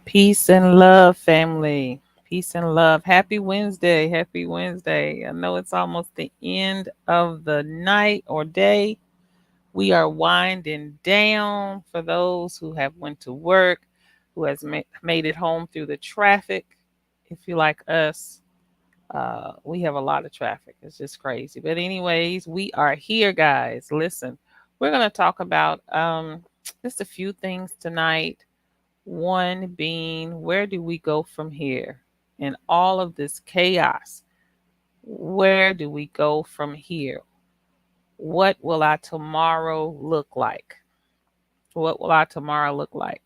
Peace and love, family. Peace and love. Happy Wednesday. Happy Wednesday. I know it's almost the end of the night or day. We are winding down for those who have went to work, who has made it home through the traffic. If you like us, we have a lot of traffic. It's just crazy. But anyways, we are here, guys. Listen, we're going to talk about just a few things tonight. One being, where do we go from here? In all of this chaos, where do we go from here? What will our tomorrow look like? What will our tomorrow look like?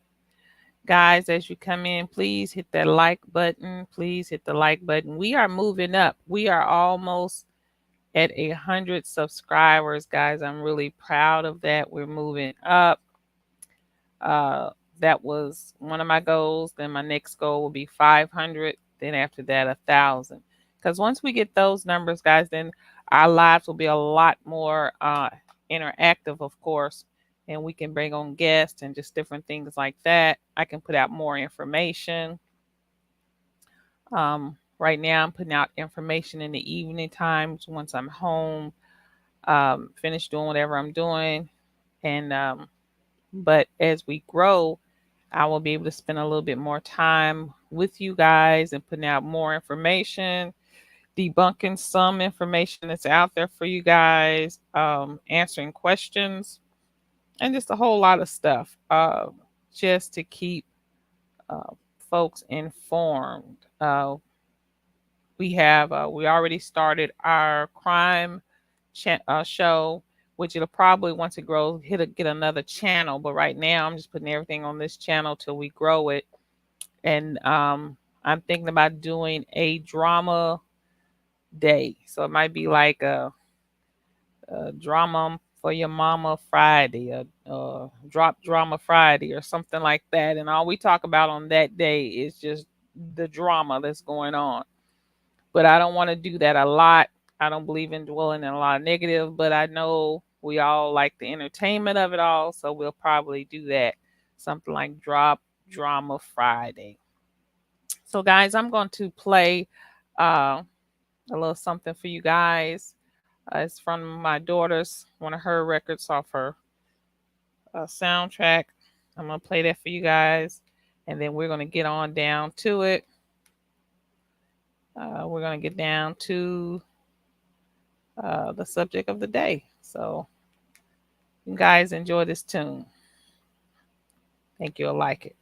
Guys, as you come in, please hit that like button. Please hit the like button. We are moving up. We are almost at 100 subscribers, guys. I'm really proud of that. We're moving up. That was one of my goals. Then my next goal will be 500. Then after that, 1,000. Because once we get those numbers, guys, then our lives will be a lot more interactive, of course. And we can bring on guests and just different things like that. I can put out more information. Right now, I'm putting out information in the evening times once I'm home, finished doing whatever I'm doing. And but as we grow, I will be able to spend a little bit more time with you guys and putting out more information, debunking some information that's out there for you guys, answering questions, and just a whole lot of stuff just to keep uh, folks informed. We already started our crime show, which it'll probably once it grows get another channel. But right now, I'm just putting everything on this channel till we grow it. And I'm thinking about doing a drama day, so it might be like a drama for your mama Friday, a drop drama Friday, or something like that. And all we talk about on that day is just the drama that's going on. But I don't want to do that a lot. I don't believe in dwelling in a lot of negative, but I know we all like the entertainment of it all, so we'll probably do that. Something like Drop Drama Friday. So, guys, I'm going to play a little something for you guys. It's from my daughter's, one of her records off her soundtrack. I'm going to play that for you guys, and then we're going to get on down to it. We're going to get down to the subject of the day. So, you guys enjoy this tune. Think you'll like it.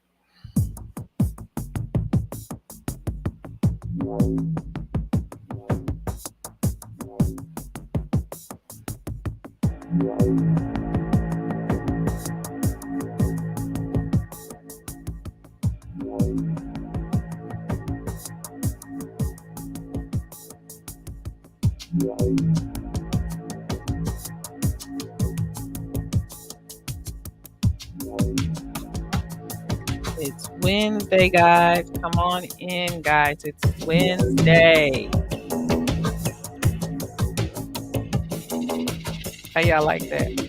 It's Wednesday, guys. Come on in, guys. It's Wednesday. How y'all like that?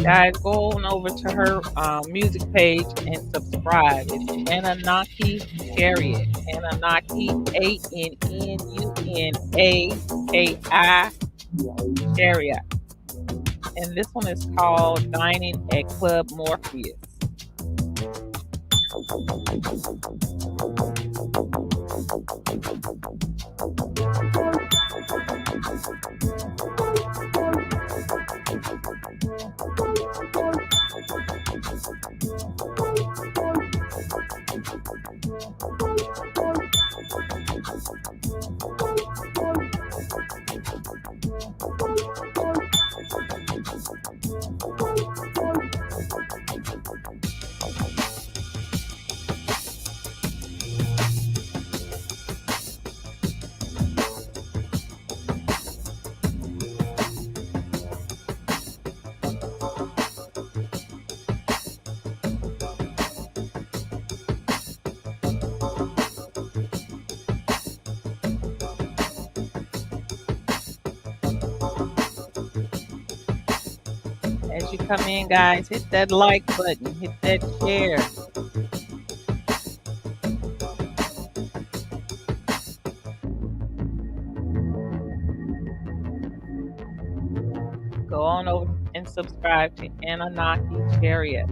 Guys, go on over to her music page and subscribe. It's Anunnaki Chariot. Anunnaki, Annunaki Chariot. And this one is called Dining at Club Morpheus. As you come in, guys, hit that like button, hit that share. Go on over and subscribe to Anunnaki Chariot.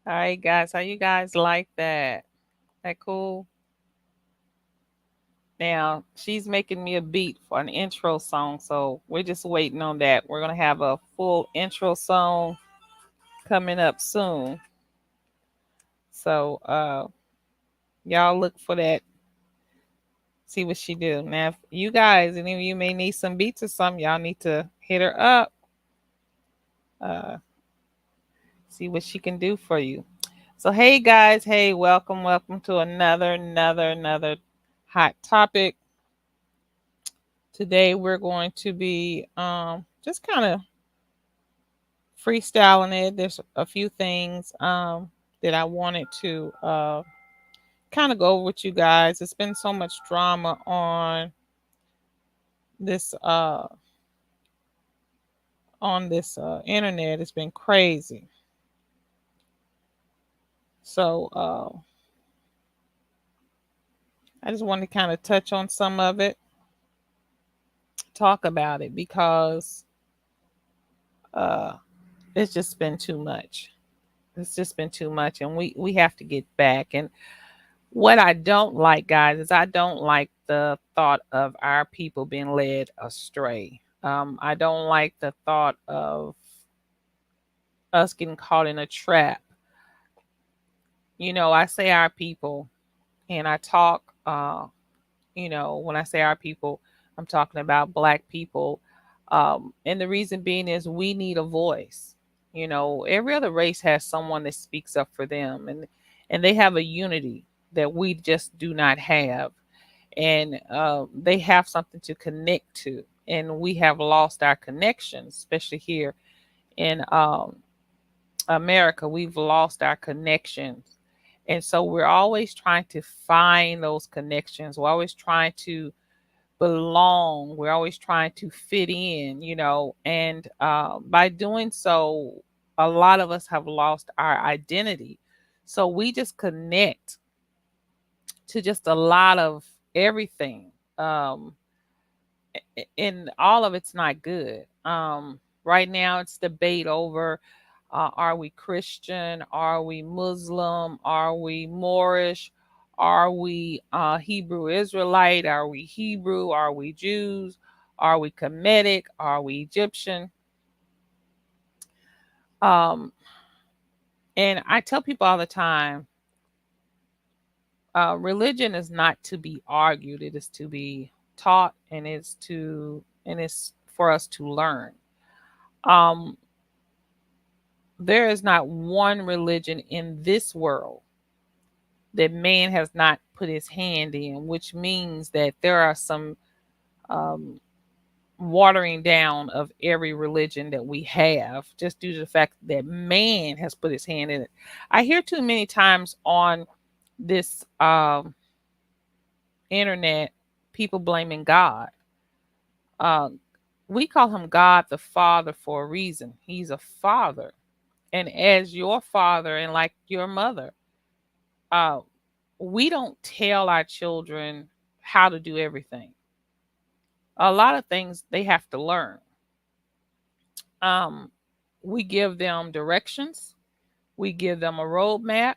All right, guys, how you guys like that? That cool? Now, she's making me a beat for an intro song, so we're just waiting on that. We're going to have a full intro song coming up soon. So, y'all look for that. See what she do. Now, if you guys, any of you may need some beats or something, y'all need to hit her up. See what she can do for you. So, hey guys, hey, welcome to another hot topic. Today we're going to be just kind of freestyling it. There's a few things that I wanted to kind of go over with you guys. It's been so much drama this uh on this internet. It's been crazy. So I just wanted to kind of touch on some of it, talk about it, because it's just been too much. It's just been too much, and we have to get back. And what I don't like, guys, is I don't like the thought of our people being led astray. I don't like the thought of us getting caught in a trap. You know, I say our people, and I talk, when I say our people, I'm talking about Black people. And the reason being is we need a voice. You know, every other race has someone that speaks up for them, and they have a unity that we just do not have. And they have something to connect to, and we have lost our connections, especially here in America. We've lost our connections, and so we're always trying to find those connections. We're always trying to belong. We're always trying to fit in, and by doing so, a lot of us have lost our identity. So we just connect to just a lot of everything. And all of it's not good. Right now, it's debate over: are we Christian? Are we Muslim? Are we Moorish? Are we Hebrew Israelite? Are we Hebrew? Are we Jews? Are we Kemetic? Are we Egyptian? Um, and I tell people all the time, religion is not to be argued; it is to be taught, and it's for us to learn. Um, there is not one religion in this world that man has not put his hand in, which means that there are some um, watering down of every religion that we have, just due to the fact that man has put his hand in it. I hear too many times on this internet people blaming God. Um, we call him God the Father for a reason. He's a father. And as your father and like your mother, uh, we don't tell our children how to do everything. A lot of things they have to learn. Um, we give them directions, we give them a roadmap,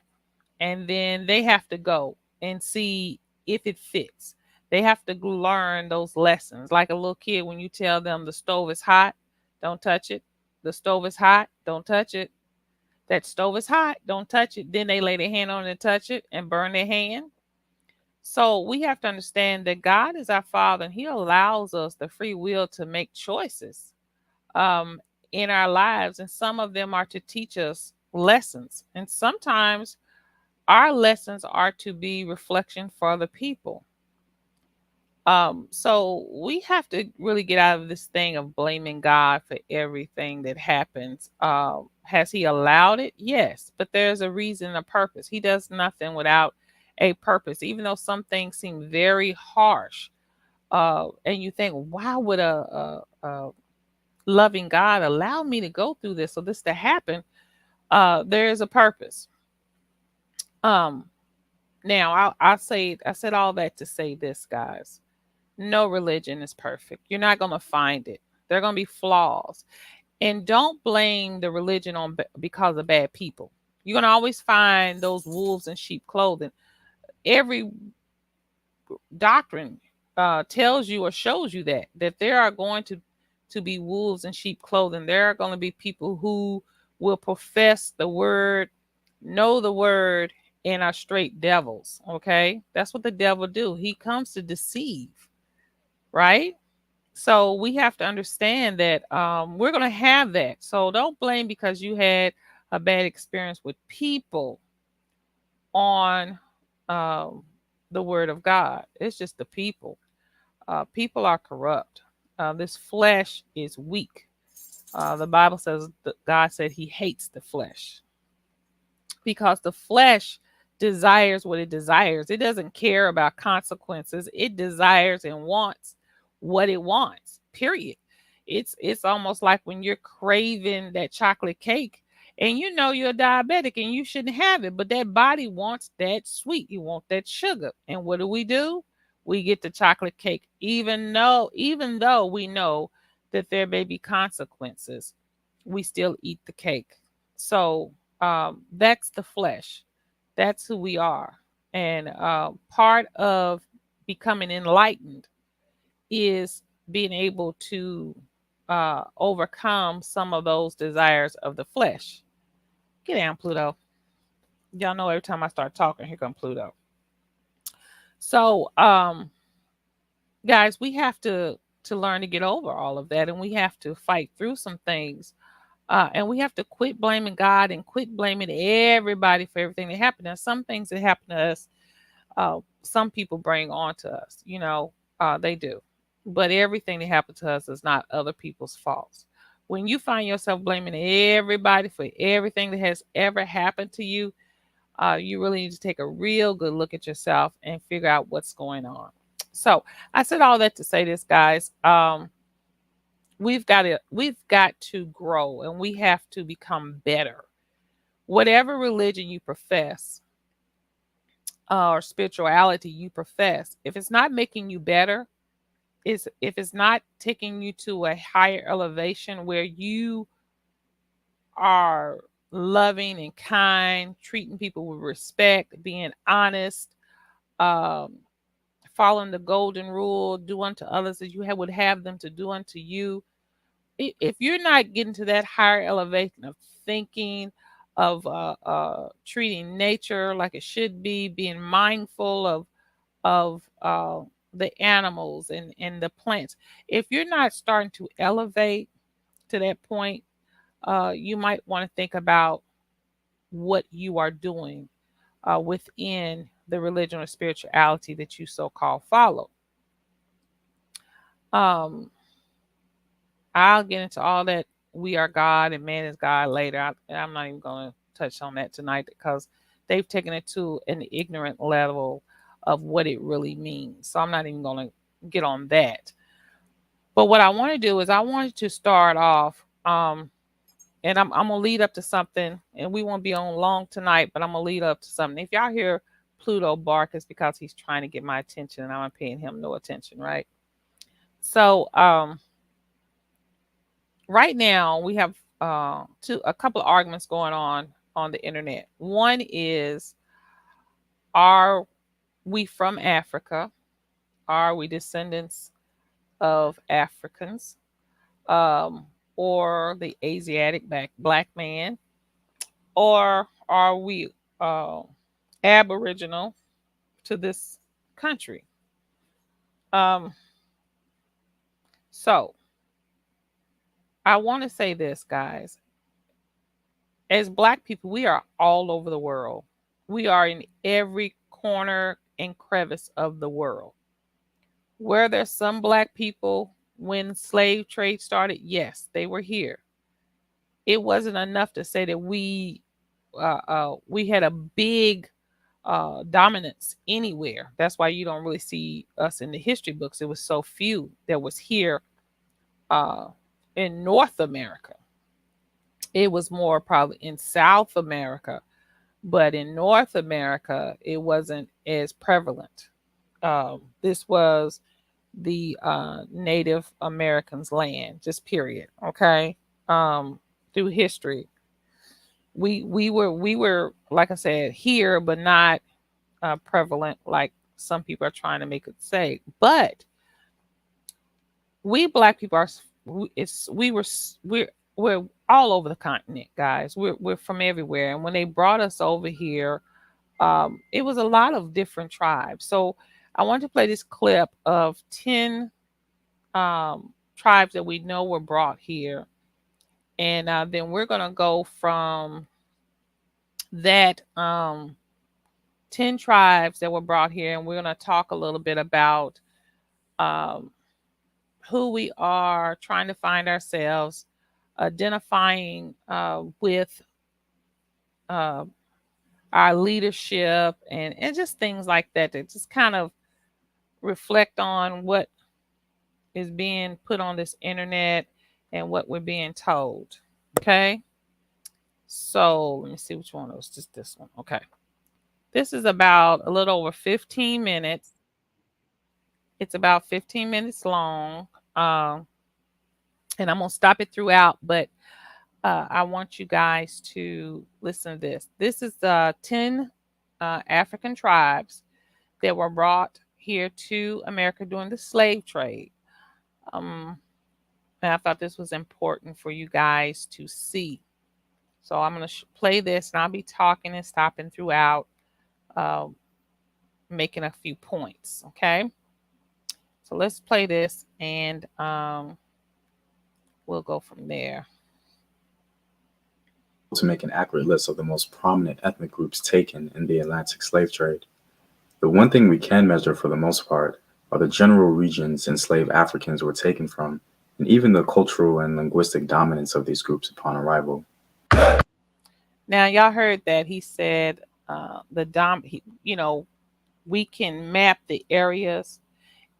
and then they have to go and see if it fits. They have to learn those lessons. Like a little kid, when you tell them the stove is hot, don't touch it. The stove is hot, don't touch it. That stove is hot, don't touch it. Then they lay their hand on it and touch it and burn their hand. So we have to understand that God is our Father, and He allows us the free will to make choices um, in our lives. And some of them are to teach us lessons. And sometimes our lessons are to be reflection for other people. So we have to really get out of this thing of blaming God for everything that happens. Has He allowed it? Yes, but there's a reason, a purpose. He does nothing without a purpose, even though some things seem very harsh. And you think, why would a loving God allow me to go through this, or this to happen? There is a purpose. Um, Now, I said all that to say this, guys. No religion is perfect. You're not going to find it. There are going to be flaws. And don't blame the religion on because of bad people. You're going to always find those wolves in sheep clothing. Every doctrine tells you or shows you that there are going to be wolves in sheep clothing. There are going to be people who will profess the word, know the word, and are straight devils. Okay, that's what the devil do. He comes to deceive, right? So we have to understand that we're going to have that. So don't blame because you had a bad experience with people on um, the word of God. It's just the people. People are corrupt. This flesh is weak. The Bible says that God said He hates the flesh because the flesh desires what it desires. It doesn't care about consequences. It desires and wants what it wants. Period. It's almost like when you're craving that chocolate cake and you know you're diabetic and you shouldn't have it, but that body wants that sweet. You want that sugar. And what do? We get the chocolate cake even though we know that there may be consequences, we still eat the cake. So that's the flesh. That's who we are. And part of becoming enlightened is being able to overcome some of those desires of the flesh. Get down, Pluto. Y'all know every time I start talking, here come Pluto. So, guys, we have to learn to get over all of that, and we have to fight through some things. And we have to quit blaming God and quit blaming everybody for everything that happened. Now, some things that happen to us, some people bring on to us, they do. But everything that happened to us is not other people's faults. When you find yourself blaming everybody for everything that has ever happened to you, you really need to take a real good look at yourself and figure out what's going on. So I said all that to say this, guys. We've got to grow and we have to become better. Whatever religion you profess or spirituality you profess, if it's not making you better, is if it's not taking you to a higher elevation where you are loving and kind, treating people with respect, being honest, um, following the golden rule, do unto others as would have them to do unto you. If you're not getting to that higher elevation of thinking, of treating nature like it should be, being mindful of the animals and the plants, if you're not starting to elevate to that point, you might want to think about what you are doing within the religion or spirituality that you so-called follow. Um, I'll get into all that we are God and man is God later. I'm not even going to touch on that tonight because they've taken it to an ignorant level of what it really means. So I'm not even going to get on that. But what I want to do is I want to start off, and I'm going to lead up to something, and we won't be on long tonight, but I'm going to lead up to something. If y'all hear Pluto bark, it's because he's trying to get my attention and I'm paying him no attention, right? So, right now we have a couple of arguments going on the internet. One is, are we from Africa? Are we descendants of Africans, um, or the Asiatic black man, or are we uh, aboriginal to this country. Um, so I want to say this, guys. As Black people, we are all over the world. We are in every corner and crevice of the world. Were there some Black people when slave trade started? Yes, they were here. It wasn't enough to say that we had a big dominance anywhere. That's why you don't really see us in the history books. It was so few that was here uh, in North America. It was more probably in South America, but in North America, it wasn't as prevalent. This was the Native Americans' land, just period. Okay, through history, we were like I said here, but not prevalent like some people are trying to make it say. But we Black people are it's we were we're all over the continent, guys. We're from everywhere, and when they brought us over here, it was a lot of different tribes. So I want to play this clip of 10 tribes that we know were brought here, and then we're gonna go from that 10 tribes that were brought here, and we're gonna talk a little bit about um, who we are, trying to find ourselves, identifying with uh, our leadership, and just things like that, that just kind of reflect on what is being put on this internet and what we're being told. Okay. So let me see which one was just this one. Okay. This is about a little over 15 minutes. It's about 15 minutes long. And I'm going to stop it throughout, but I want you guys to listen to this. This is 10 African tribes that were brought here to America during the slave trade. Um, and I thought this was important for you guys to see. So I'm going to play this, and I'll be talking and stopping throughout, uh, making a few points. Okay. So let's play this, and we'll go from there. To make an accurate list of the most prominent ethnic groups taken in the Atlantic slave trade. The one thing we can measure for the most part are the general regions enslaved Africans were taken from, and even the cultural and linguistic dominance of these groups upon arrival. Now, y'all heard that he said we can map the areas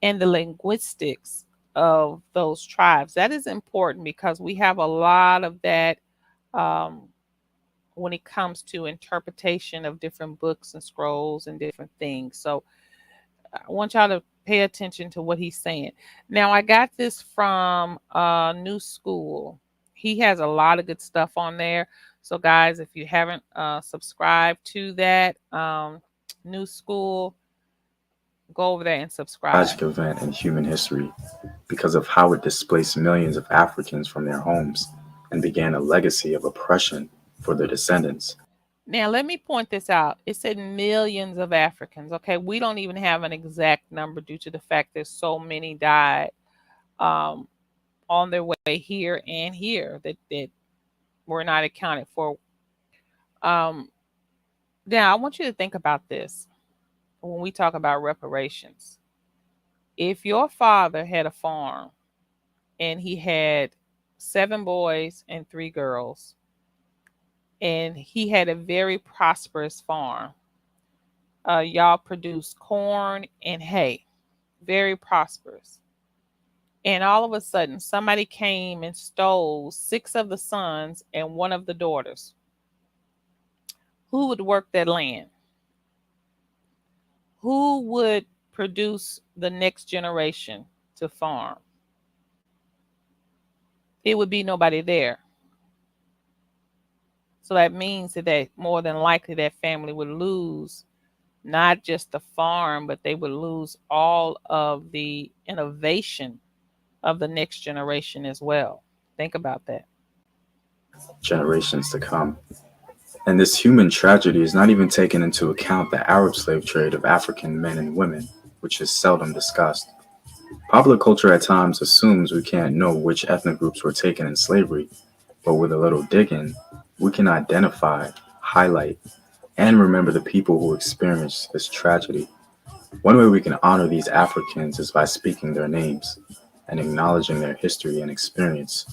and the linguistics of those tribes. That is important because we have a lot of that um, when it comes to interpretation of different books and scrolls and different things. So I want y'all to pay attention to what he's saying. Now, I got this from New School. He has a lot of good stuff on there. So, guys, if you haven't subscribed to that New School, go over there and subscribe. Tragic event in human history because of how it displaced millions of Africans from their homes and began a legacy of oppression for their descendants. Now, let me point this out. It said millions of Africans. Okay, we don't even have an exact number due to the fact that so many died um, on their way here and here that were not accounted for. Um, now, I want you to think about this when we talk about reparations. If your father had a farm and he had 7 boys and 3 girls, and he had a very prosperous farm, y'all produced corn and hay, very prosperous. And all of a sudden, somebody came and stole 6 of the sons and 1 of the daughters. Who would work that land? Who would produce the next generation to farm? It would be nobody there. So that means that more than likely that family would lose not just the farm, but they would lose all of the innovation of the next generation as well. Think about that. Generations to come. And this human tragedy is not even taking into account the Arab slave trade of African men and women, which is seldom discussed. Popular culture at times assumes we can't know which ethnic groups were taken in slavery, but with a little digging, we can identify, highlight, and remember the people who experienced this tragedy. One way we can honor these Africans is by speaking their names and acknowledging their history and experience.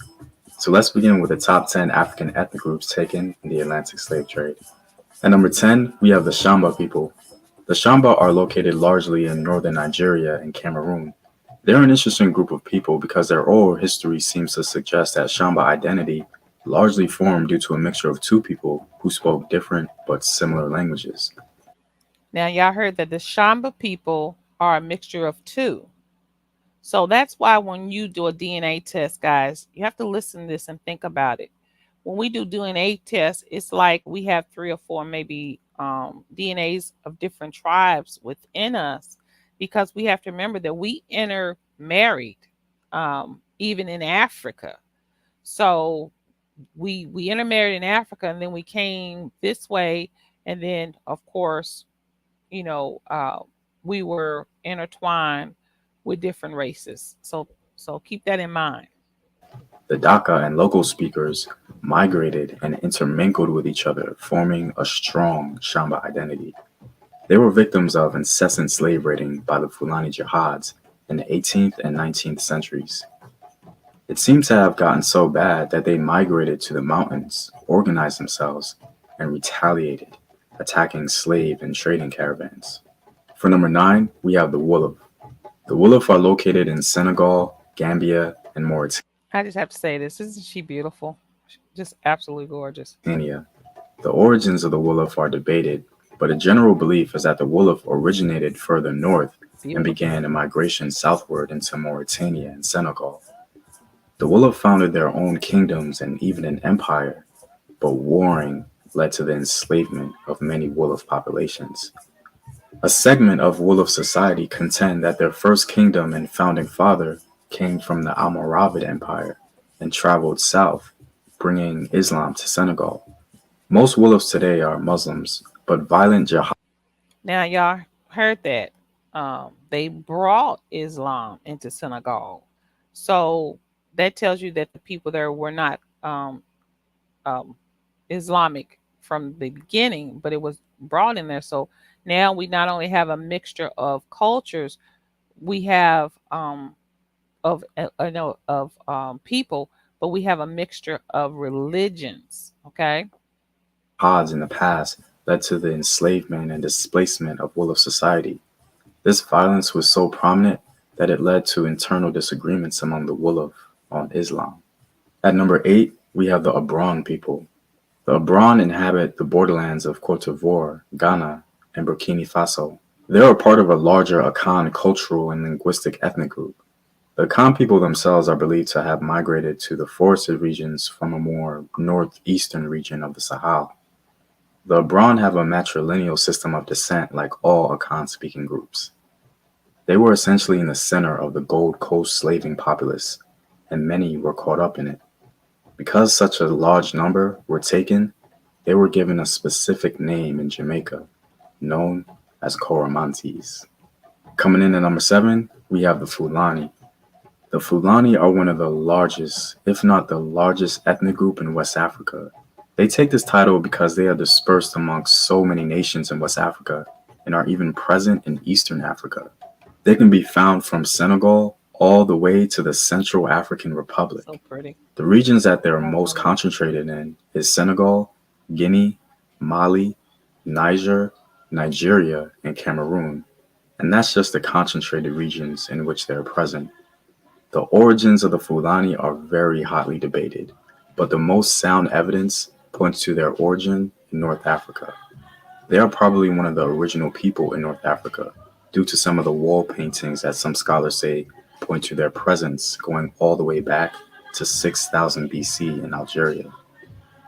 So let's begin with the top 10 African ethnic groups taken in the Atlantic slave trade. At number 10, we have the Shamba people. The Shamba are located largely in northern Nigeria and Cameroon. They're an interesting group of people because their oral history seems to suggest that Shamba identity largely formed due to a mixture of two people who spoke different but similar languages. Now, y'all heard that the Shamba people are a mixture of two. So that's why when you do a DNA test, guys, you have to listen to this and think about it. When we do DNA tests, it's like we have three or four maybe DNAs of different tribes within us, because we have to remember that we intermarried even in Africa. So we intermarried in Africa, and then we came this way, and then of course, you know, we were intertwined with different races. So keep that in mind. The Daka and local speakers migrated and intermingled with each other, forming a strong Shamba identity. They were victims of incessant slave raiding by the Fulani Jihads in the 18th and 19th centuries. It seemed to have gotten so bad that they migrated to the mountains, organized themselves, and retaliated, attacking slave and trading caravans. For number 9, we have the Wolof. The Wolof are located in Senegal, Gambia, and I just have to say this. Isn't she beautiful? Just absolutely gorgeous. Mauritania. The origins of the Wolof are debated, but a general belief is that the Wolof originated further north and Beautiful. began a migration southward into Mauritania and Senegal. The Wolof founded their own kingdoms and even an empire, but warring led to the enslavement of many Wolof populations. A segment of Wolof society contend that their first kingdom and founding father came from the Almoravid Empire and traveled south, bringing Islam to Senegal. Most Wolofs today are Muslims, but violent jihad Now, y'all heard that they brought Islam into Senegal. So that tells you that the people there were not um, Islamic from the beginning, but it was brought in there. So now we not only have a mixture of cultures, we have people, but we have a mixture of religions. Okay. in the past led to the enslavement and displacement of Wolof society. This violence was so prominent that it led to internal disagreements among the Wolof on Islam. At number 8, we have the Abron people. The Abron inhabit the borderlands of Cote d'Ivoire, Ghana, and Burkina Faso. They are part of a larger Akan cultural and linguistic ethnic group. The Akan people themselves are believed to have migrated to the forested regions from a more northeastern region of the Sahel. The Abron have a matrilineal system of descent like all Akan-speaking groups. They were essentially in the center of the Gold Coast slaving populace, and many were caught up in it. Because such a large number were taken, they were given a specific name in Jamaica, known as Coromantes. Coming in at number 7, we have the Fulani. The Fulani are one of the largest, if not the largest, ethnic group in West Africa. They take this title because they are dispersed amongst so many nations in West Africa and are even present in Eastern Africa. They can be found from Senegal all the way to the Central African Republic. So pretty. The regions that they're most concentrated in is Senegal, Guinea, Mali, Niger, Nigeria, and Cameroon. And that's just the concentrated regions in which they're present. The origins of the Fulani are very hotly debated, but the most sound evidence points to their origin in North Africa. They are probably one of the original people in North Africa, due to some of the wall paintings that some scholars say point to their presence going all the way back to 6000 BC in Algeria.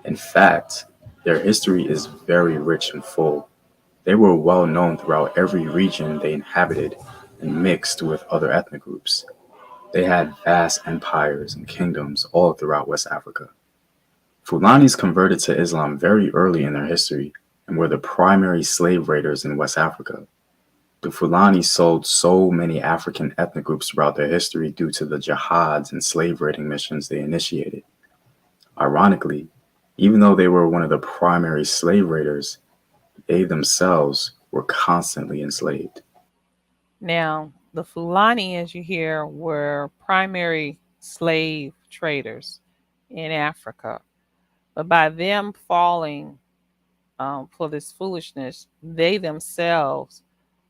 In fact, their history is very rich and full. They were well known throughout every region they inhabited and mixed with other ethnic groups. They had vast empires and kingdoms all throughout West Africa. Fulanis converted to Islam very early in their history and were the primary slave raiders in West Africa. The Fulani sold so many African ethnic groups throughout their history due to the jihads and slave raiding missions they initiated. Ironically, even though they were one of the primary slave raiders, they themselves were constantly enslaved. Now, the Fulani, as you hear, were primary slave traders in Africa. But by them falling for this foolishness, they themselves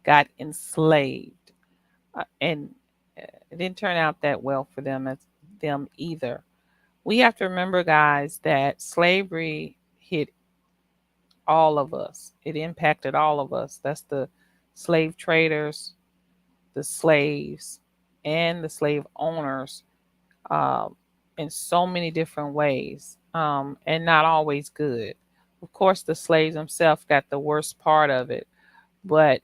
got enslaved. And it didn't turn out that well for them either. We have to remember, guys, that slavery hit all of us. It impacted all of us. That's the slave traders, the slaves, and the slave owners um, in so many different ways, and not always good. Of course, the slaves themselves got the worst part of it, but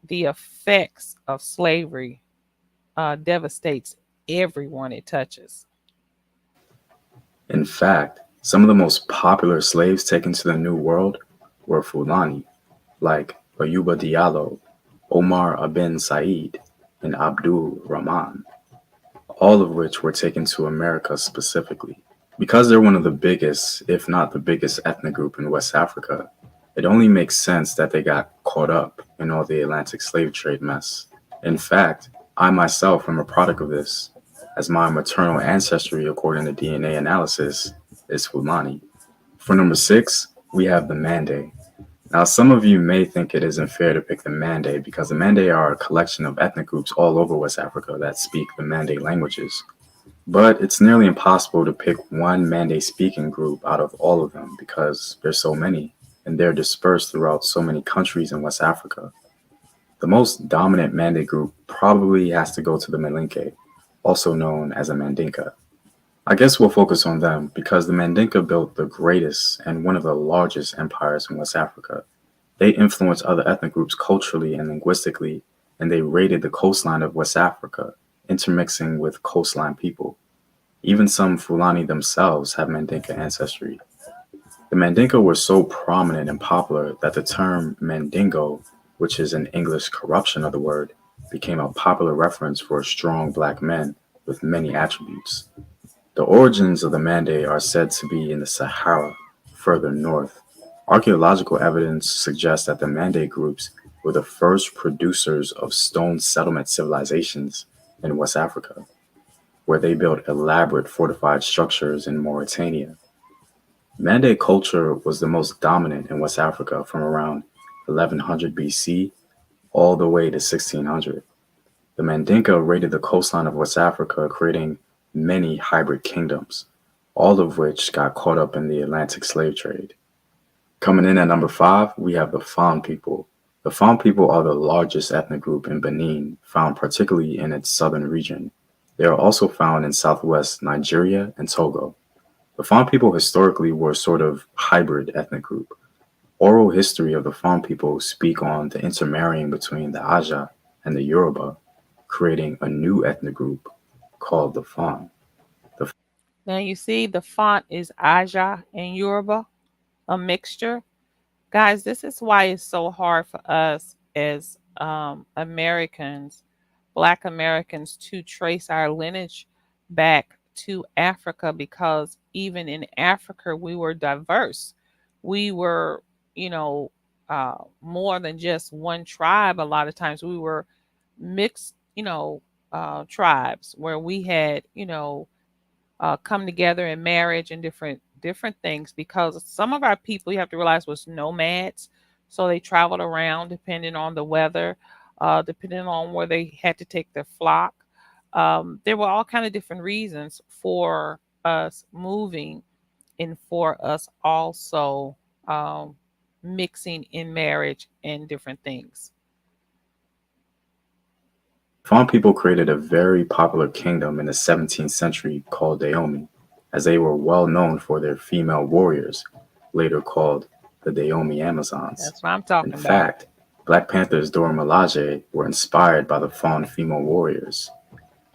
the effects of slavery devastates everyone it touches. In fact, some of the most popular slaves taken to the New World were Fulani, like Ayuba Diallo, Omar Ibn Said, and Abdul Rahman, all of which were taken to America specifically. Because they're one of the biggest, if not the biggest ethnic group in West Africa, it only makes sense that they got caught up in all the Atlantic slave trade mess. In fact, I myself am a product of this, as my maternal ancestry, according to DNA analysis, is Fulani. For number six, we have the Mande. Now, some of you may think it isn't fair to pick the Mande because the Mande are a collection of ethnic groups all over West Africa that speak the Mande languages. But it's nearly impossible to pick one Mande speaking group out of all of them because there's so many, and they're dispersed throughout so many countries in West Africa. The most dominant Mande group probably has to go to the Malinke, also known as a Mandinka. I guess we'll focus on them because the Mandinka built the greatest and one of the largest empires in West Africa. They influenced other ethnic groups culturally and linguistically, and they raided the coastline of West Africa, intermixing with coastline people. Even some Fulani themselves have Mandinka ancestry. The Mandinka were so prominent and popular that the term Mandingo, which is an English corruption of the word, became a popular reference for strong black men with many attributes. The origins of the Mande are said to be in the Sahara, further north. Archaeological evidence suggests that the Mande groups were the first producers of stone settlement civilizations in West Africa, where they built elaborate fortified structures in Mauritania. Mande culture was the most dominant in West Africa from around 1100 BC all the way to 1600. The Mandinka raided the coastline of West Africa, creating many hybrid kingdoms, all of which got caught up in the Atlantic slave trade. Coming in at number five, we have the Fon people. The Fon people are the largest ethnic group in Benin, found particularly in its southern region. They are also found in southwest Nigeria and Togo. The Fon people historically were a sort of hybrid ethnic group. Oral history of the Fon people speak on the intermarrying between the Aja and the Yoruba, creating a new ethnic group called the Fon. The Now, you see, the font is Aja and Yoruba, a mixture. Guys, this is why it's so hard for us as Americans, Black Americans, to trace our lineage back to Africa because even in Africa, we were diverse. We were, you know, more than just one tribe. A lot of times we were mixed, tribes where we had, come together in marriage and different things because some of our people you have to realize was nomads, so they traveled around depending on the weather, depending on where they had to take their flock. There were all kind of different reasons for us moving and for us also um, mixing in marriage and different things. Fon people created a very popular kingdom in the 17th century called Dahomey, as they were well known for their female warriors, later called the Dahomey Amazons. That's what I'm In talking about. fact, Black Panthers during Malaje were inspired by the Fon female warriors.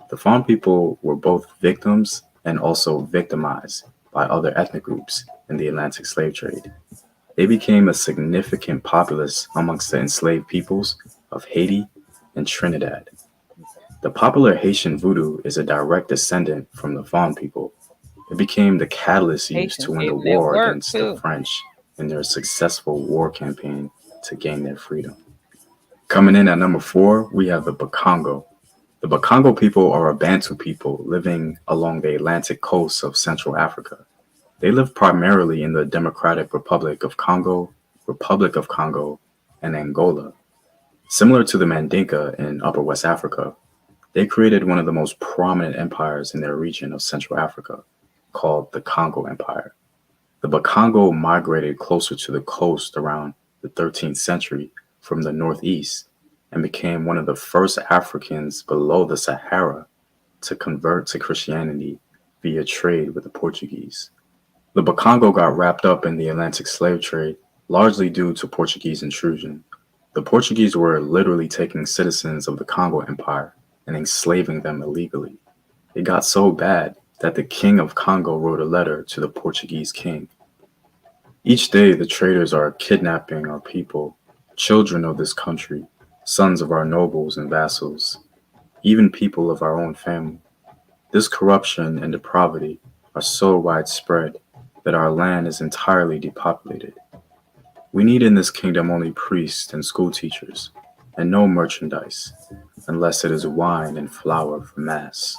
The Fon people were both victims and also victimized by other ethnic groups in the Atlantic slave trade. They became a significant populace amongst the enslaved peoples of Haiti and Trinidad. The popular Haitian voodoo is a direct descendant from the Fawn people. It became the catalyst used to Haitians win the getting that war work against the too. French in their successful war campaign to gain their freedom. Coming in at number four, we have the Bakongo. The Bakongo people are a Bantu people living along the Atlantic coast of Central Africa. They live primarily in the Republic of Congo, and Angola. Similar to the Mandinka in Upper West Africa, they created one of the most prominent empires in their region of Central Africa, called the Congo Empire. The Bakongo migrated closer to the coast around the 13th century from the northeast and became one of the first Africans below the Sahara to convert to Christianity via trade with the Portuguese. The Bakongo got wrapped up in the Atlantic slave trade largely due to Portuguese intrusion. The Portuguese were literally taking citizens of the Congo Empire and enslaving them illegally. It got so bad that the king of Congo wrote a letter to the Portuguese king. Each day, the traders are kidnapping our people, children of this country, sons of our nobles and vassals, even people of our own family. This corruption and depravity are so widespread that our land is entirely depopulated. We need in this kingdom only priests and school teachers, and no merchandise, unless it is wine and flour for mass.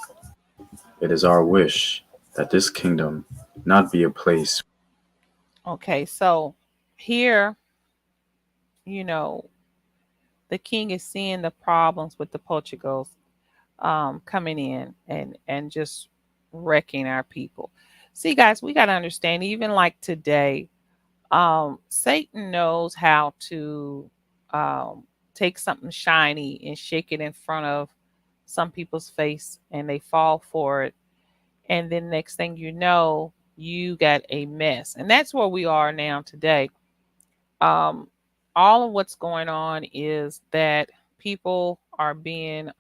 It is our wish that this kingdom not be a place. Okay, so here, you know, the king is seeing the problems with the Portugals coming in and just wrecking our people. See, guys, we got to understand, even like today, Satan knows how to take something shiny and shake it in front of some people's face and they fall for it. And then next thing you know, you got a mess. And that's where we are now today. Um, all of what's going on is that people are being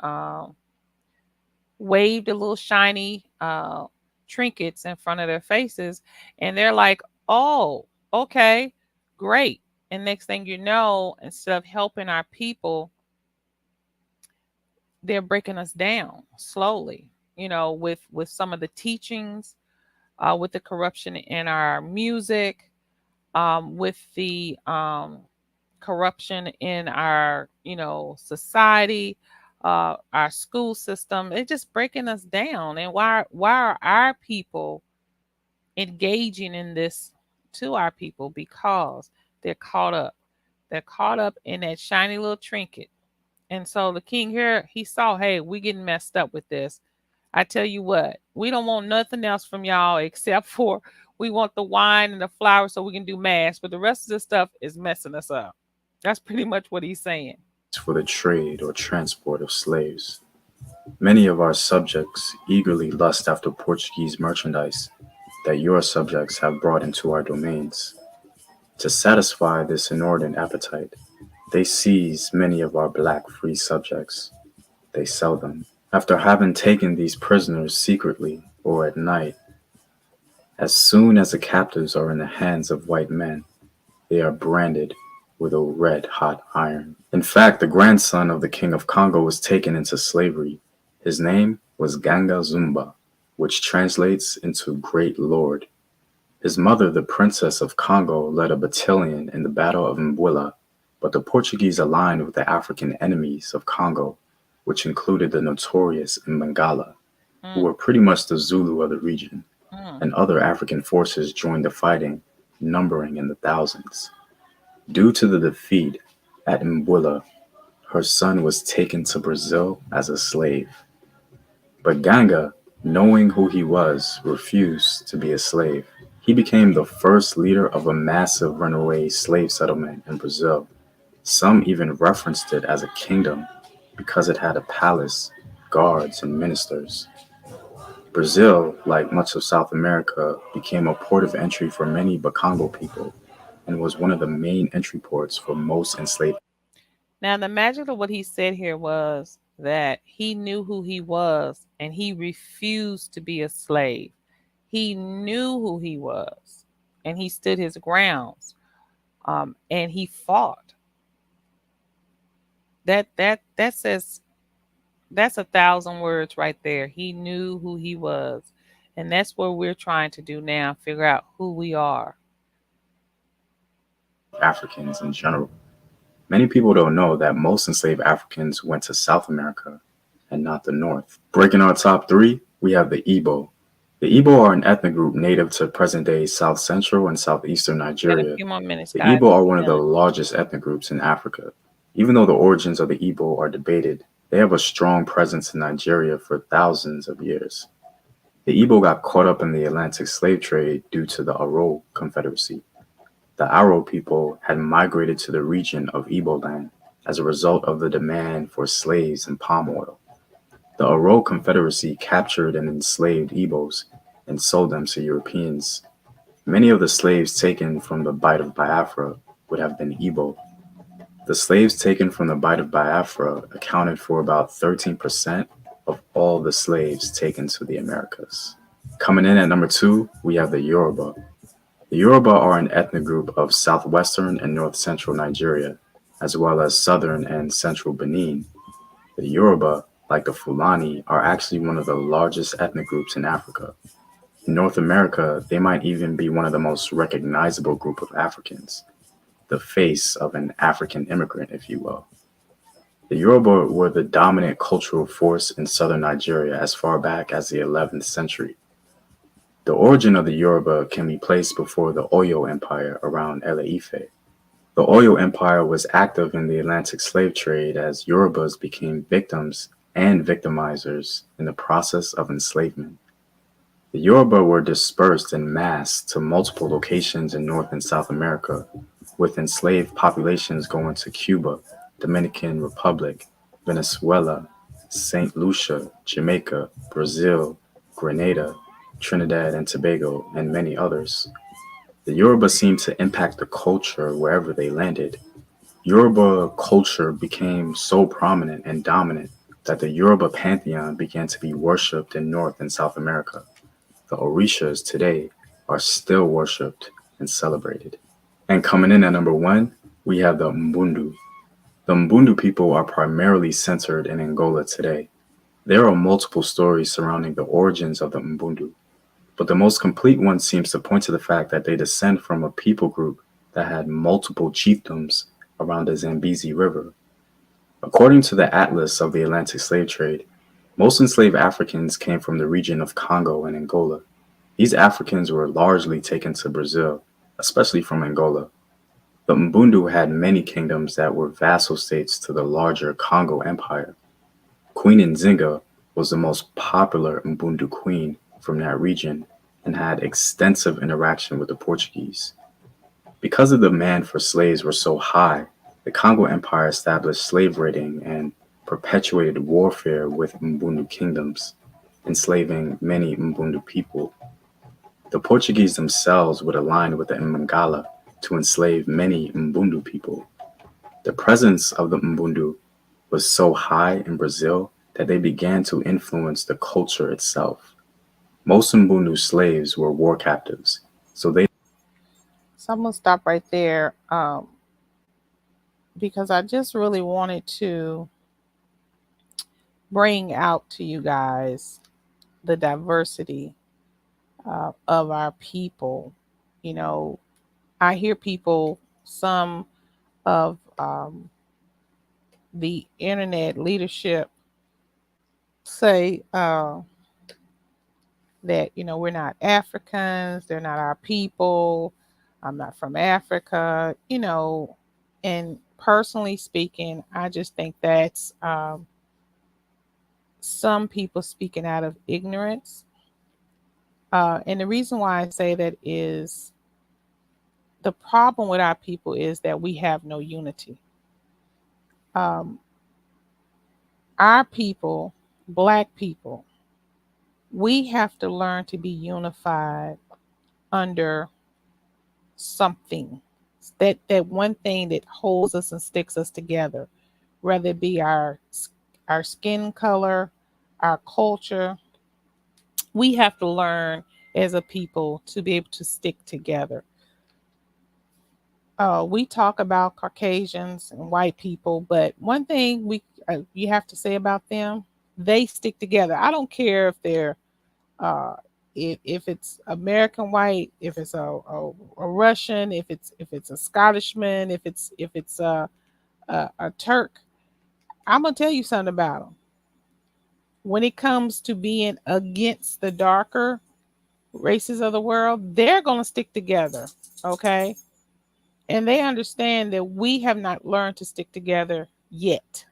waved a little shiny trinkets in front of their faces, and they're like, oh, okay, great. And next thing you know, instead of helping our people, they're breaking us down slowly, with some of the teachings, with the corruption in our music, with the corruption in our society, our school system. It's just breaking us down. And why are our people engaging in this to our people? Because they're caught up. They're caught up in that shiny little trinket. And so the king here, he saw, hey, we getting messed up with this. I tell you what, we don't want nothing else from y'all except for we want the wine and the flour so we can do mass, but the rest of the stuff is messing us up. That's pretty much what he's saying. For the trade or transport of slaves. Many of our subjects eagerly lust after Portuguese merchandise that your subjects have brought into our domains. To satisfy this inordinate appetite, they seize many of our black free subjects. They sell them. After having taken these prisoners secretly or at night, as soon as the captives are in the hands of white men, they are branded with a red hot iron. In fact, the grandson of the king of Congo was taken into slavery. His name was Ganga Zumba, which translates into Great Lord. His mother, the Princess of Congo, led a battalion in the Battle of Mbwilla, but the Portuguese aligned with the African enemies of Congo, which included the notorious Mbangala, who Mm, were pretty much the Zulu of the region, mm. and other African forces joined the fighting, numbering in the thousands. Due to the defeat at Mbwilla, her son was taken to Brazil as a slave. But Ganga, knowing who he was, refused to be a slave. He became the first leader of a massive runaway slave settlement in Brazil. Some even referenced it as a kingdom because it had a palace, guards, and ministers. Brazil, like much of South America, became a port of entry for many Bakongo people and was one of the main entry ports for most enslaved. Now, the magic of what he said here was that he knew who he was and he refused to be a slave. He knew who he was and he stood his grounds, and he fought. That says that's 1,000 words right there. He knew who he was. And that's what we're trying to do now, figure out who we are. Africans in general. Many people don't know that most enslaved Africans went to South America and not the North. Breaking our top three, we have the Igbo. The Igbo are an ethnic group native to present day South Central and Southeastern Got a Nigeria. few more minutes, The guys. Igbo are We're one of the done. largest ethnic groups in Africa. Even though the origins of the Igbo are debated, they have a strong presence in Nigeria for thousands of years. The Igbo got caught up in the Atlantic slave trade due to the Aro Confederacy. The Aro people had migrated to the region of Igbo land as a result of the demand for slaves and palm oil. The Aro Confederacy captured and enslaved Igbos and sold them to Europeans. Many of the slaves taken from the Bight of Biafra would have been Igbo. The slaves taken from the Bight of Biafra accounted for about 13% of all the slaves taken to the Americas. Coming in at number two, we have the Yoruba. The Yoruba are an ethnic group of southwestern and north central Nigeria, as well as southern and central Benin. The Yoruba, like the Fulani, are actually one of the largest ethnic groups in Africa. In North America, they might even be one of the most recognizable group of Africans, the face of an African immigrant, if you will. The Yoruba were the dominant cultural force in southern Nigeria as far back as the 11th century. The origin of the Yoruba can be placed before the Oyo Empire around Ele-Ife. The Oyo Empire was active in the Atlantic slave trade as Yorubas became victims and victimizers in the process of enslavement. The Yoruba were dispersed in mass to multiple locations in North and South America, with enslaved populations going to Cuba, Dominican Republic, Venezuela, Saint Lucia, Jamaica, Brazil, Grenada, Trinidad and Tobago, and many others. The Yoruba seemed to impact the culture wherever they landed. Yoruba culture became so prominent and dominant that the Yoruba pantheon began to be worshipped in North and South America. The Orishas today are still worshipped and celebrated. And coming in at number one, we have the Mbundu. The Mbundu people are primarily centered in Angola today. There are multiple stories surrounding the origins of the Mbundu, but the most complete one seems to point to the fact that they descend from a people group that had multiple chiefdoms around the Zambezi River. According to the Atlas of the Atlantic Slave Trade, most enslaved Africans came from the region of Congo and Angola. These Africans were largely taken to Brazil, especially from Angola. The Mbundu had many kingdoms that were vassal states to the larger Congo Empire. Queen Nzinga was the most popular Mbundu queen from that region and had extensive interaction with the Portuguese. Because the demand for slaves were so high, the Congo Empire established slave raiding and perpetuated warfare with Mbundu kingdoms, enslaving many Mbundu people. The Portuguese themselves would align with the Mangala to enslave many Mbundu people. The presence of the Mbundu was so high in Brazil that they began to influence the culture itself. Most Mbundu slaves were war captives, so they So I'm gonna stop right there, because I just really wanted to bring out to you guys the diversity of our people. You know, I hear people, some of the internet leadership, say that, we're not Africans, they're not our people, I'm not from Africa, and personally speaking, I just think that's some people speaking out of ignorance. And the reason why I say that is the problem with our people is that we have no unity. Um, our people, Black people, we have to learn to be unified under something, that one thing that holds us and sticks us together, whether it be our skin color, our culture. We have to learn as a people to be able to stick together. We talk about Caucasians and white people, but one thing you have to say about them, they stick together. I don't care if they're uh, if it's American white, if it's a Russian, if it's a Scottishman, if it's a Turk. I'm gonna tell you something about them. When it comes to being against the darker races of the world, they're gonna stick together. Okay, and they understand that we have not learned to stick together yet.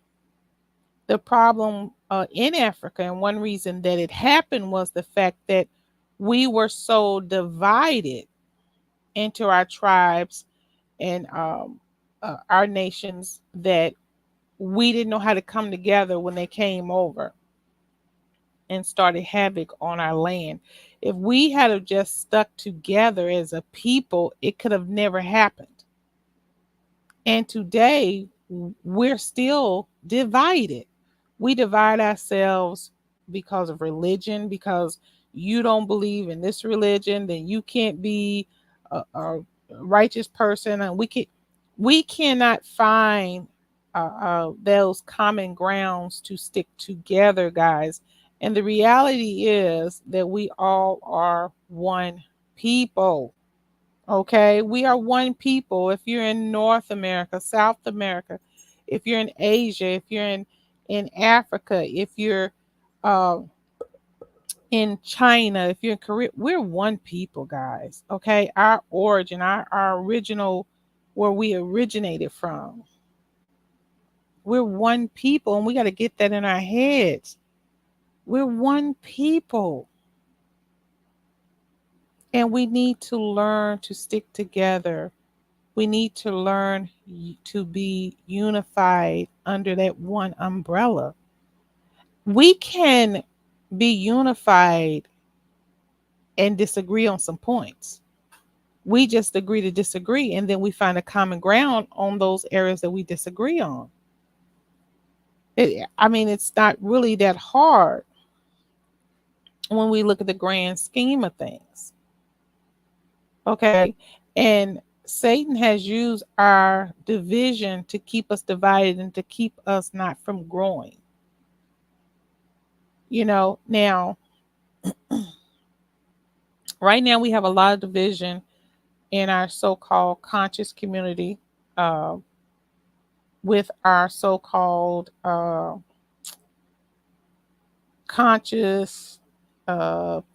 The problem in Africa, and one reason that it happened, was the fact that we were so divided into our tribes and our nations that we didn't know how to come together when they came over and started havoc on our land. If we had have just stuck together as a people, it could have never happened. And today, we're still divided. We divide ourselves because of religion, because you don't believe in this religion, then you can't be a righteous person. And we cannot find those common grounds to stick together, guys. And the reality is that we all are one people. Okay, we are one people. If you're in North America, South America, if you're in Asia, if you're in Africa, if you're uh, in China, if you're in Korea, we're one people, guys. Okay, our origin, our original, where we originated from, we're one people, and we got to get that in our heads. We're one people, and we need to learn to stick together. We need to learn to be unified under that one umbrella. We can be unified and disagree on some points. We just agree to disagree, and then we find a common ground on those areas that we disagree on. I mean, it's not really that hard when we look at the grand scheme of things. Okay. And Satan has used our division to keep us divided and to keep us not from growing. Now, right now we have a lot of division in our so-called conscious community, uh, with our so-called conscious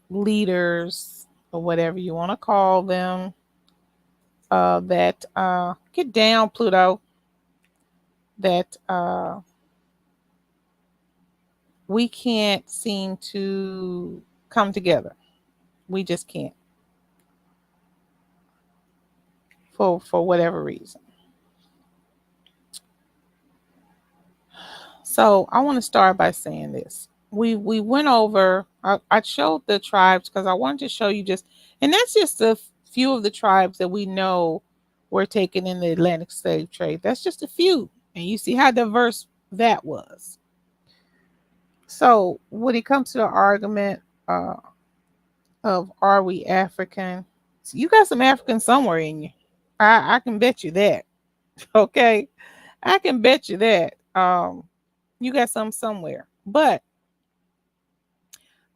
leaders, or whatever you want to call them, that get down, Pluto, that we can't seem to come together. We just can't, for whatever reason. So I want to start by saying this. We went over. I showed the tribes because I wanted to show you just, and that's just a few of the tribes that we know were taken in the Atlantic slave trade. That's just a few, and you see how diverse that was. So when it comes to the argument of are we African, so you got some African somewhere in you. I can bet you that. Okay, I can bet you that. You got some somewhere, but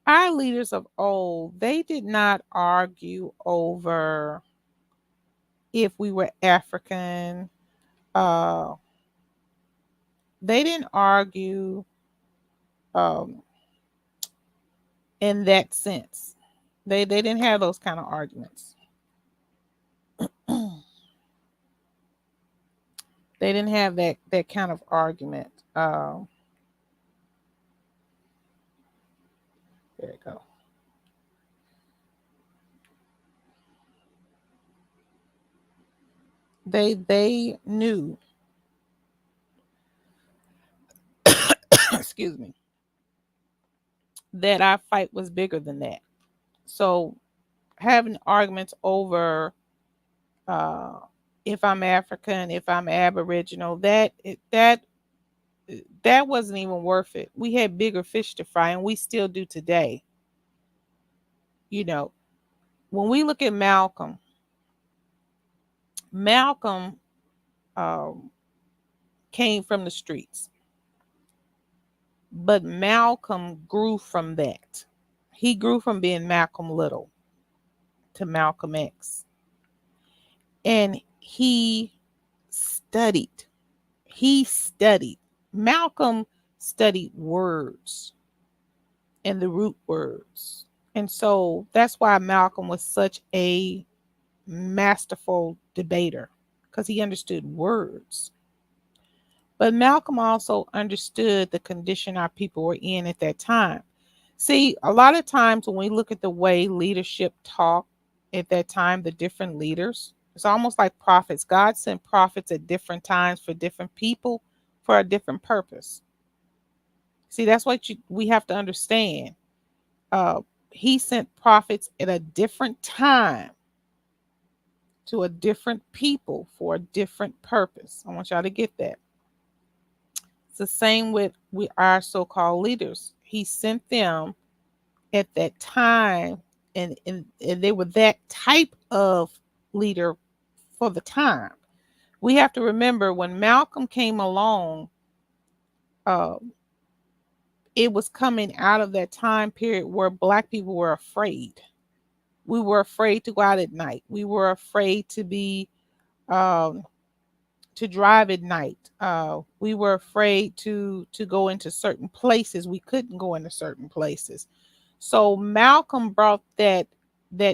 our leaders of old, they did not argue over if we were African. Uh, they didn't argue um, in that sense. They didn't have those kind of arguments. They didn't have that kind of argument. There you go. They knew, excuse me, that our fight was bigger than that. So having arguments over uh, if I'm African, if I'm Aboriginal, that wasn't even worth it. We had bigger fish to fry, and we still do today. You know, when we look at Malcolm, Malcolm came from the streets, but Malcolm grew from that. He grew from being Malcolm Little to Malcolm X. And he studied. He studied. Malcolm studied words and the root words. And so that's why Malcolm was such a masterful debater, because he understood words. But Malcolm also understood the condition our people were in at that time. See, a lot of times when we look at the way leadership talk at that time, the different leaders, it's almost like prophets. God sent prophets at different times for different people for a different purpose. See, that's what we have to understand. He sent prophets at a different time to a different people for a different purpose. I want y'all to get that. It's the same with our so-called leaders. He sent them at that time, and they were that type of leader for the time. We have to remember when Malcolm came along, it was coming out of that time period where Black people were afraid. We were afraid to go out at night. We were afraid to be to drive at night. We were afraid to go into certain places. We couldn't go into certain places. So Malcolm brought that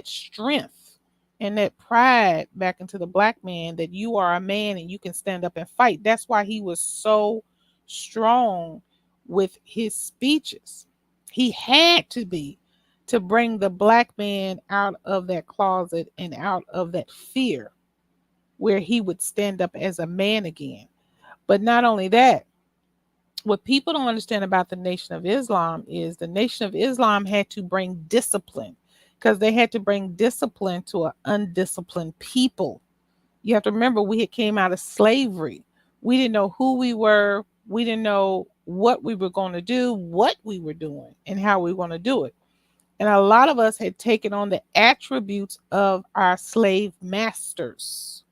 strength and that pride back into the Black man, that you are a man and you can stand up and fight. That's why he was so strong with his speeches. He had to be, to bring the Black man out of that closet and out of that fear, where he would stand up as a man again. But not only that, what people don't understand about the Nation of Islam is the Nation of Islam had to bring discipline, because they had to bring discipline to an undisciplined people. You have to remember, we had came out of slavery. We didn't know who we were. We didn't know what we were going to do, what we were doing, and how we were going to do it. And a lot of us had taken on the attributes of our slave masters.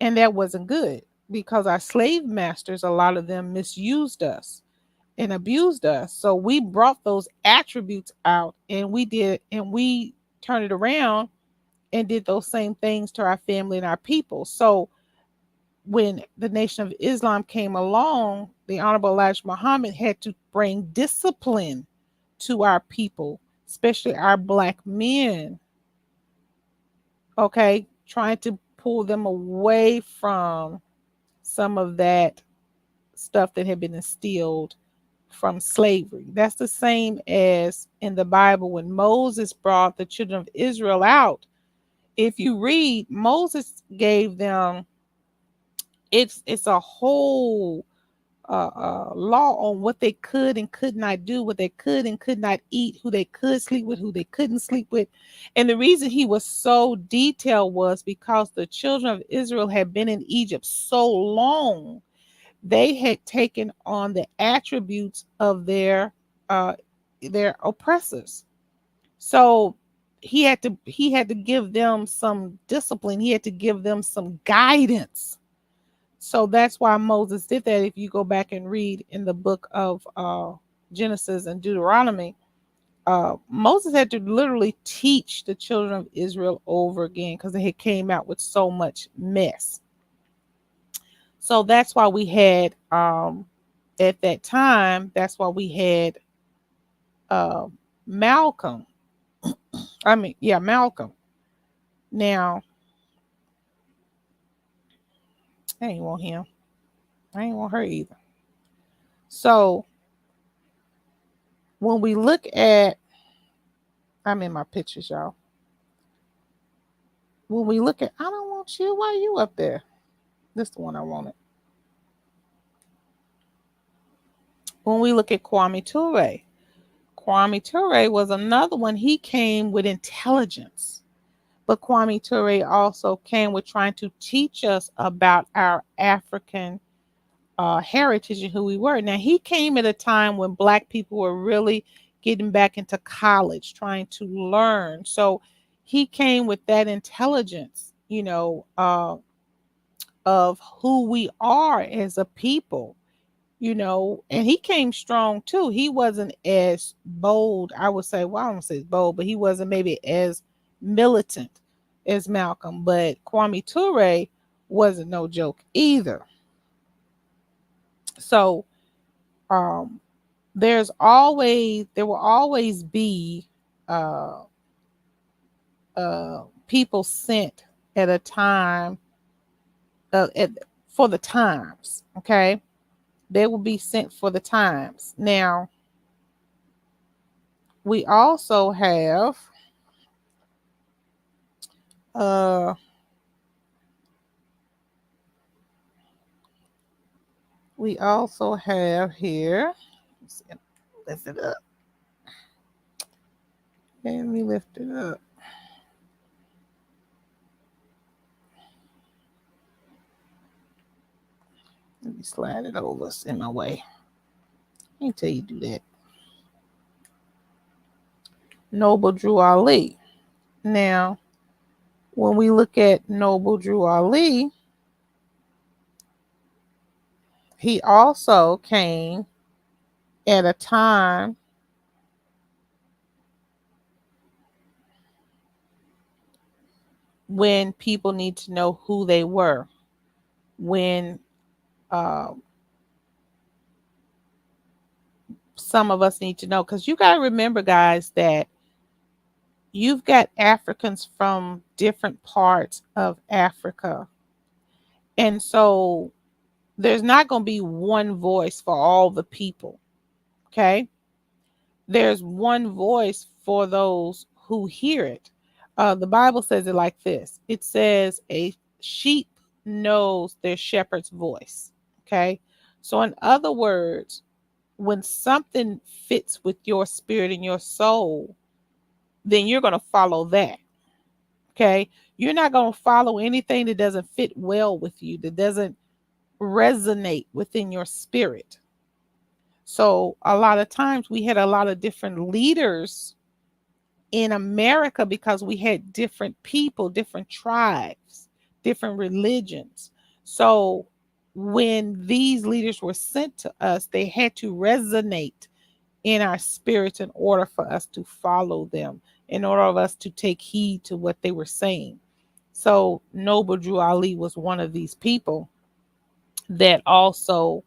And that wasn't good, because our slave masters, a lot of them misused us and abused us. So we brought those attributes out, and we turned it around and did those same things to our family and our people. So when the Nation of Islam came along, the Honorable Elijah Muhammad had to bring discipline to our people, especially our Black men. Okay, trying to pull them away from some of that stuff that had been instilled from slavery. That's the same as in the Bible when Moses brought the children of Israel out. If you read, Moses gave them, it's a whole law on what they could and could not do, what they could and could not eat, who they could sleep with, who they couldn't sleep with. And the reason he was so detailed was because the children of Israel had been in Egypt so long, they had taken on the attributes of their oppressors. So he had to give them some discipline. He had to give them some guidance. So that's why Moses did that. If you go back and read in the book of Genesis and Deuteronomy, Moses had to literally teach the children of Israel over again, because they had came out with so much mess. So that's why we had, at that time, that's why we had Malcolm. Malcolm. Now, I ain't want him. I ain't want her either. So when we look at, I'm in my pictures, y'all. When we look at, I don't want you. Why are you up there? This is the one I wanted. When we look at Kwame Ture, Kwame Ture was another one. He came with intelligence. But Kwame Ture also came with trying to teach us about our African heritage and who we were. Now, he came at a time when Black people were really getting back into college, trying to learn. So he came with that intelligence. you know, of who we are as a people, and he came strong too. He wasn't as bold, I would say. Well, I don't say bold, but he wasn't maybe as militant as Malcolm. But Kwame Ture wasn't no joke either. So um, there will always be uh, people sent at a time for the times. Okay, they will be sent for the times. Now we also have uh we also have here. Lift it up. Let me lift it up. Let me slide it over. It's in my way. I ain't tell you do that. Noble Drew Ali. Now, when we look at Noble Drew Ali, he also came at a time when people need to know who they were, when uh, some of us need to know, because you got to remember, guys, that you've got Africans from different parts of Africa. And so there's not going to be one voice for all the people. Okay. There's one voice for those who hear it. The Bible says it like this. It says a sheep knows their shepherd's voice. Okay. So in other words, when something fits with your spirit and your soul, then you're going to follow that. Okay. You're not going to follow anything that doesn't fit well with you, that doesn't resonate within your spirit. So a lot of times we had a lot of different leaders in America because we had different people, different tribes, different religions. So when these leaders were sent to us, they had to resonate in our spirits in order for us to follow them, in order of us to take heed to what they were saying. So Noble Drew Ali was one of these people that also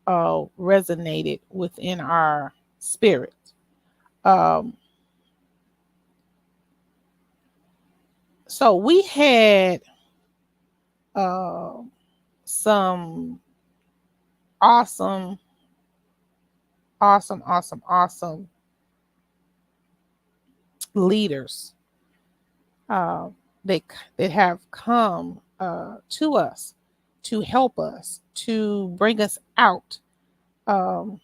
resonated within our spirit. Um, so we had uh, some awesome, awesome leaders uh, that have come to us to help us, to bring us out. Um,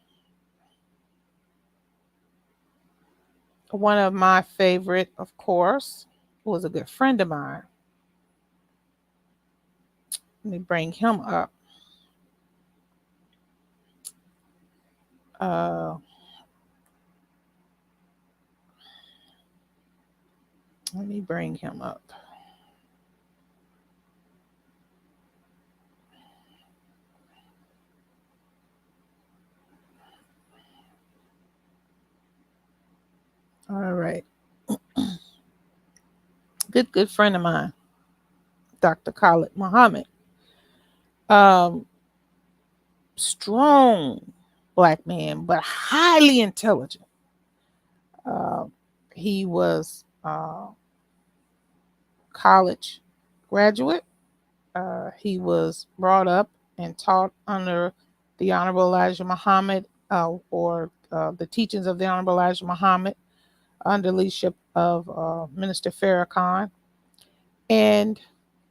one of my favorite, of course, was a good friend of mine. Let me bring him up. Uh, let me bring him up. All right. Good friend of mine, Dr. Khalid Muhammad. Um, strong black man, but highly intelligent. Uh, he was college graduate. He was brought up and taught under the Honorable Elijah Muhammad, or the teachings of the Honorable Elijah Muhammad, under leadership of Minister Farrakhan. And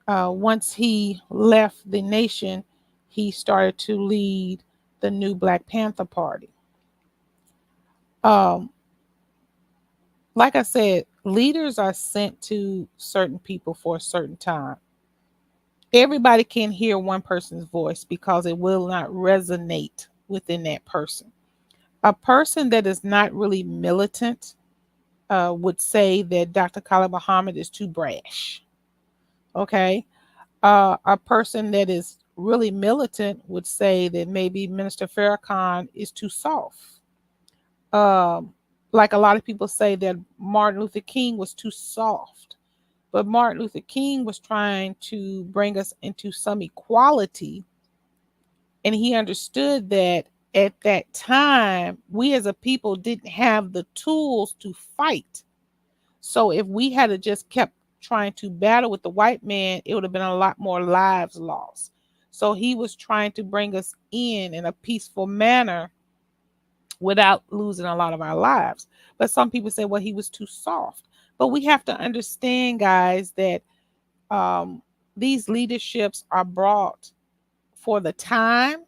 once he left the nation, he started to lead the new Black Panther Party. Um, like I said, leaders are sent to certain people for a certain time. Everybody can hear one person's voice because it will not resonate within that person. A person that is not really militant would say that Dr. Khalid Muhammad is too brash. Okay. A person that is really militant would say that maybe Minister Farrakhan is too soft. Um, like a lot of people say that Martin Luther King was too soft. But Martin Luther King was trying to bring us into some equality. And he understood that at that time, we as a people didn't have the tools to fight. So if we had to just kept trying to battle with the white man, it would have been a lot more lives lost. So he was trying to bring us in a peaceful manner without losing a lot of our lives. But some people say, well, he was too soft. But we have to understand, guys, that um, these leaderships are brought for the time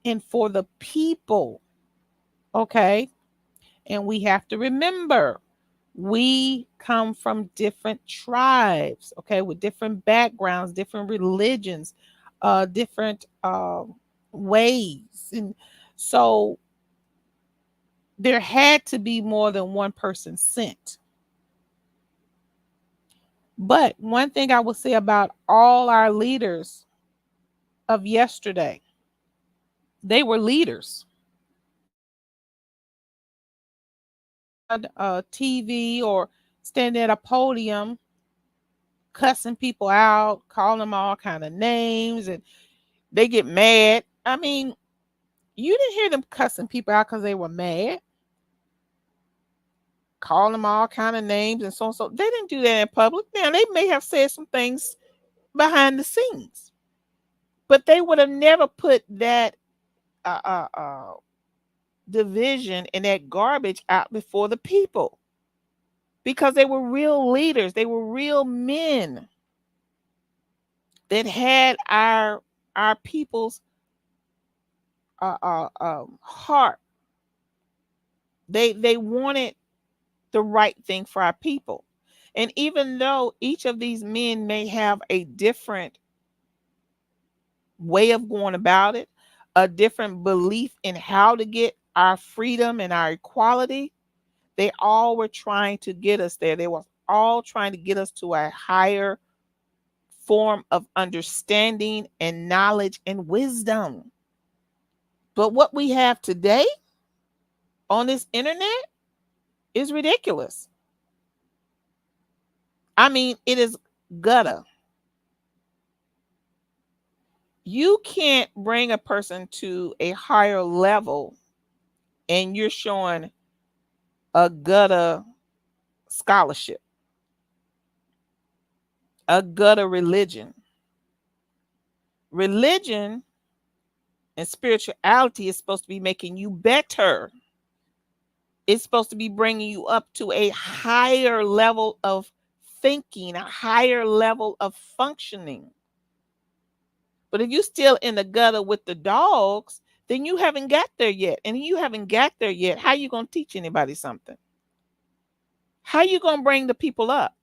and for the people. Okay. And we have to remember we come from different tribes, okay, with different backgrounds, different religions, different ways. And so there had to be more than one person sent. But one thing I will say about all our leaders of yesterday, they were leaders. On TV or standing at a podium cussing people out, calling them all kind of names, and they get mad. I mean, you didn't hear them cussing people out because they were mad, calling them all kind of names and so on. So they didn't do that in public. Now they may have said some things behind the scenes, but they would have never put that uh, uh, uh, division and that garbage out before the people because they were real leaders. They were real men that had our people's heart. They wanted the right thing for our people. And even though each of these men may have a different way of going about it, a different belief in how to get our freedom and our equality, they all were trying to get us there. They were all trying to get us to a higher form of understanding and knowledge and wisdom. But what we have today on this internet is ridiculous. I mean, it is gutter. You can't bring a person to a higher level and you're showing a gutter scholarship, a gutter religion. Religion and spirituality is supposed to be making you better. It's supposed to be bringing you up to a higher level of thinking, a higher level of functioning. But if you're still in the gutter with the dogs, then you haven't got there yet. And you haven't got there yet. How you going to teach anybody something? How you going to bring the people up?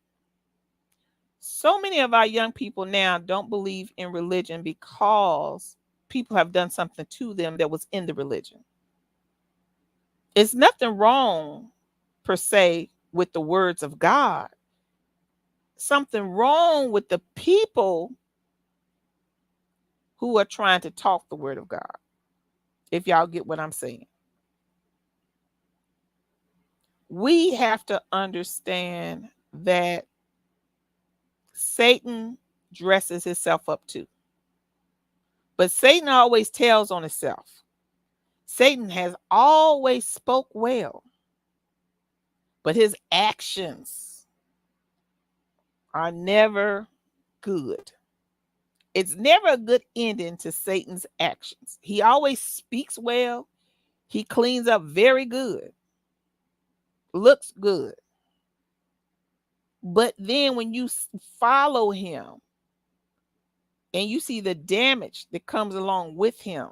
So many of our young people now don't believe in religion because people have done something to them that was in the religion. It's nothing wrong per se with the words of God. Something wrong with the people who are trying to talk the word of God. If y'all get what I'm saying. We have to understand that Satan dresses himself up too. But Satan always tells on himself. Satan has always spoke well, but his actions are never good. It's never a good ending to Satan's actions. He always speaks well. He cleans up very good, looks good. But then when you follow him and you see the damage that comes along with him,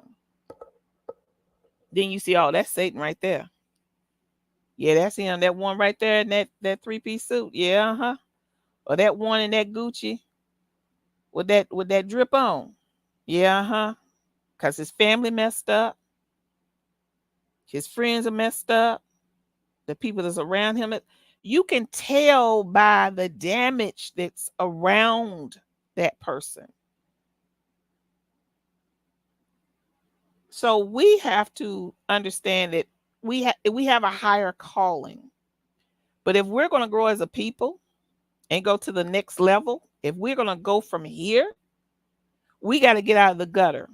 then you see, oh, that's Satan right there. Yeah, that's him. That one right there in that three-piece suit. Yeah, uh-huh. Or that one in that Gucci with that drip on. Yeah, uh-huh. Because his family messed up. His friends are messed up. The people that's around him. You can tell by the damage that's around that person. So we have to understand that we have a higher calling. But if we're going to grow as a people and go to the next level, if we're going to go from here, we got to get out of the gutter